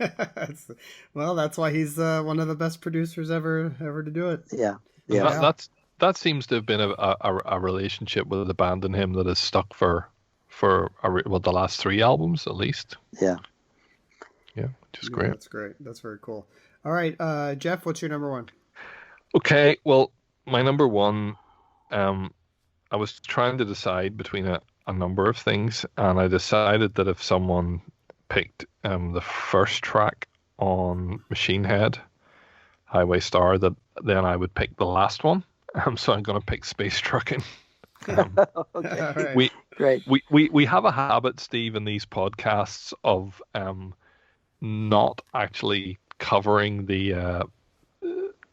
That's why he's one of the best producers ever to do it. Yeah. That seems to have been a relationship with the band and him that has stuck for the last 3 albums at least. Yeah, which is great. That's great. That's very cool. All right, Geoff, what's your number 1? Okay, well, my number 1, I was trying to decide between a number of things, and I decided that if someone picked the first track on Machine Head, Highway Star, that then I would pick the last one. So I'm going to pick Space Trucking. Okay. Great. We have a habit, Steve, in these podcasts of not actually covering the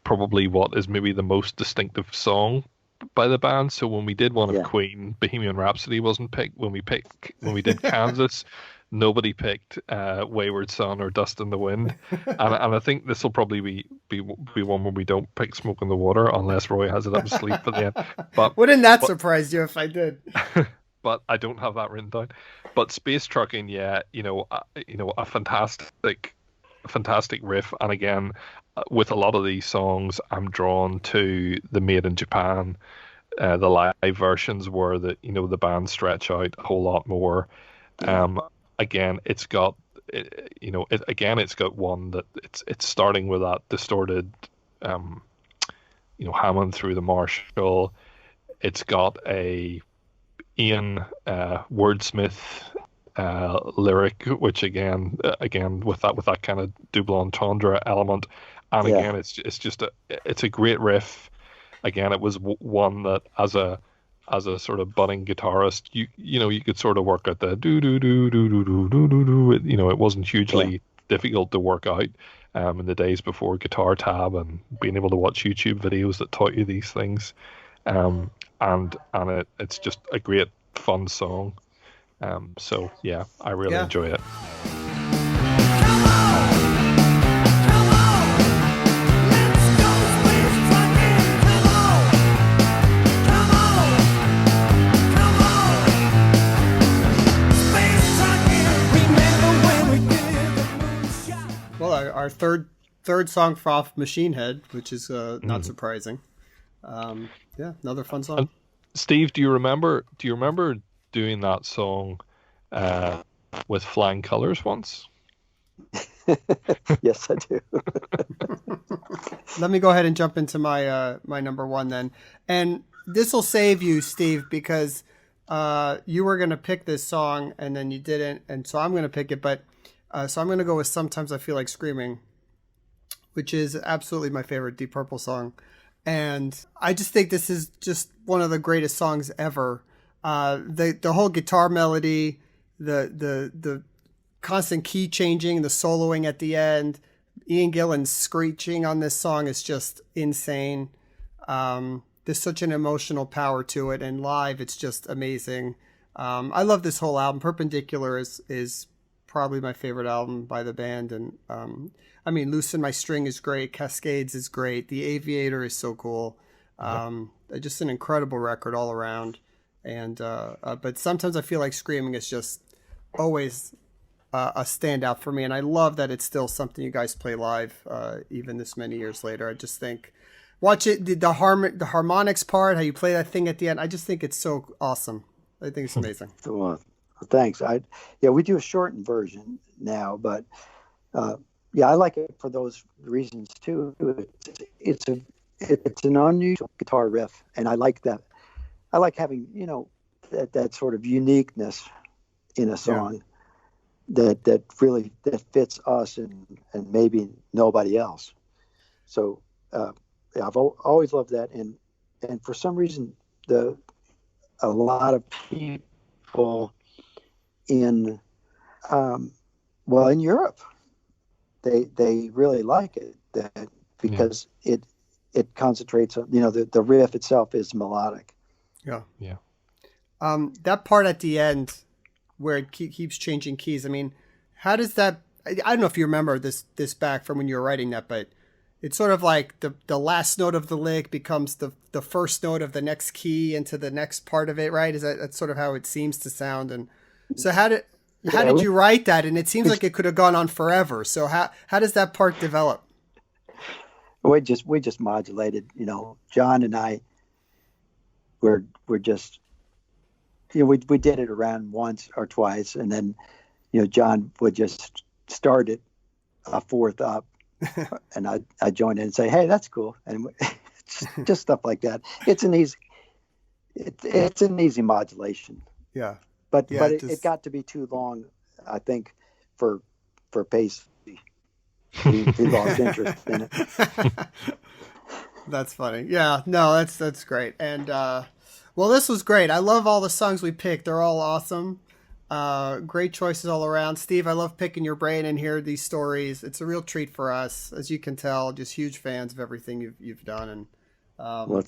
probably what is maybe the most distinctive song by the band. So when we did one of Queen, Bohemian Rhapsody wasn't picked. When we did Kansas, nobody picked Wayward Son or Dust in the Wind. And I think this will probably be one where we don't pick Smoke in the Water unless Roie has it up his sleeve for the end. But wouldn't that surprise you if I did? But I don't have that written down. But Space Trucking, a fantastic riff. And again, with a lot of these songs, I'm drawn to the Made in Japan, the live versions where the band stretch out a whole lot more. Again, it's got one that it's starting with that distorted, Hammond through the Marshall. It's got a Ian wordsmith lyric, which again with that kind of double entendre element, and again it's a great riff. Again, it was one that as a sort of budding guitarist, you could sort of work out the do do do do do do do do do. It wasn't hugely difficult to work out in the days before Guitar Tab and being able to watch YouTube videos that taught you these things. And it's just a great fun song. So yeah, I really enjoy it. Well, our third song for off Machine Head, which is not surprising. Another fun song. Steve, do you remember doing that song with Flying Colors once? Yes, I do. Let me go ahead and jump into my my number one then. And this will save you, Steve, because you were going to pick this song and then you didn't. And so I'm going to pick it. But so I'm going to go with Sometimes I Feel Like Screaming, which is absolutely my favorite Deep Purple song. And I just think this is just one of the greatest songs ever. The whole guitar melody, the constant key changing, the soloing at the end, Ian Gillan's screeching on this song is just insane. There's such an emotional power to it, and live it's just amazing. I love this whole album. Perpendicular is probably my favorite album by the band, and I mean, Loosen My String is great, Cascades is great, The Aviator is so cool. Just an incredible record all around. And but Sometimes I Feel Like Screaming is just always a standout for me, and I love that it's still something you guys play live even this many years later. I just think, watch it, the harmonics part, how you play that thing at the end. I just think it's so awesome. I think it's amazing. Well, thanks. We do a shortened version now, but I like it for those reasons too. It's an unusual guitar riff, and I like that. I like having that sort of uniqueness in a song that really fits us and maybe nobody else. So I've always loved that, and for some reason a lot of people in Europe they really like it because it concentrates on the riff itself is melodic. Yeah. That part at the end where it keeps changing keys. I mean, how does that? I don't know if you remember this back from when you were writing that, but it's sort of like the last note of the lick becomes the first note of the next key into the next part of it, right? That's sort of how it seems to sound. And so how did you write that? And it seems like it could have gone on forever. So how does that part develop? We just modulated. John and I were just. We did it around once or twice, and then, John would just start it a fourth up, and I joined in and say, "Hey, that's cool," and just stuff like that. It's an easy modulation. Yeah, but it got to be too long, I think, for Pace. He lost interest in it. That's funny. Yeah, no, that's great, and. Well, this was great. I love all the songs we picked. They're all awesome. Great choices all around. Steve, I love picking your brain and hear these stories. It's a real treat for us, as you can tell. Just huge fans of everything you've done. And well,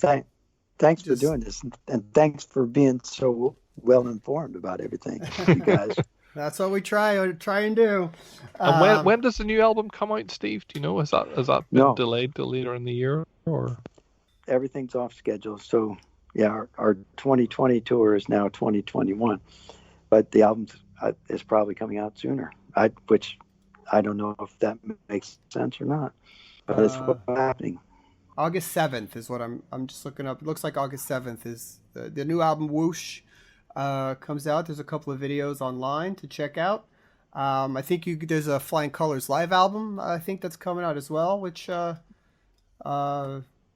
thanks for doing this, and thanks for being so well informed about everything, you guys. That's what we try and do. And when does the new album come out, Steve? Do you know? Has that been delayed till later in the year, or everything's off schedule? So. Yeah, our 2020 tour is now 2021, but the album is probably coming out sooner. Which I don't know if that makes sense or not, but it's what's happening. August 7th is what I'm just looking up. It looks like August 7th is the new album Woosh comes out. There's a couple of videos online to check out. I think there's a Flying Colors live album. I think that's coming out as well, which.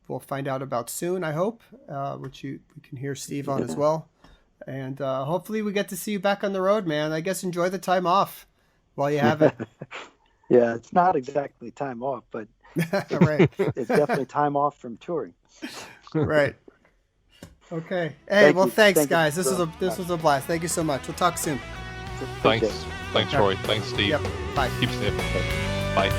We'll find out about soon, I hope, which we can hear Steve on as well. And hopefully we get to see you back on the road, man. I guess enjoy the time off while you have it. Yeah, it's not exactly time off, but right. It's definitely time off from touring. Right. Okay. Hey, thanks, guys. This was a blast. Thank you so much. We'll talk soon. Thanks, Roie. Thanks, Steve. Yep. Bye. Keep safe. Bye.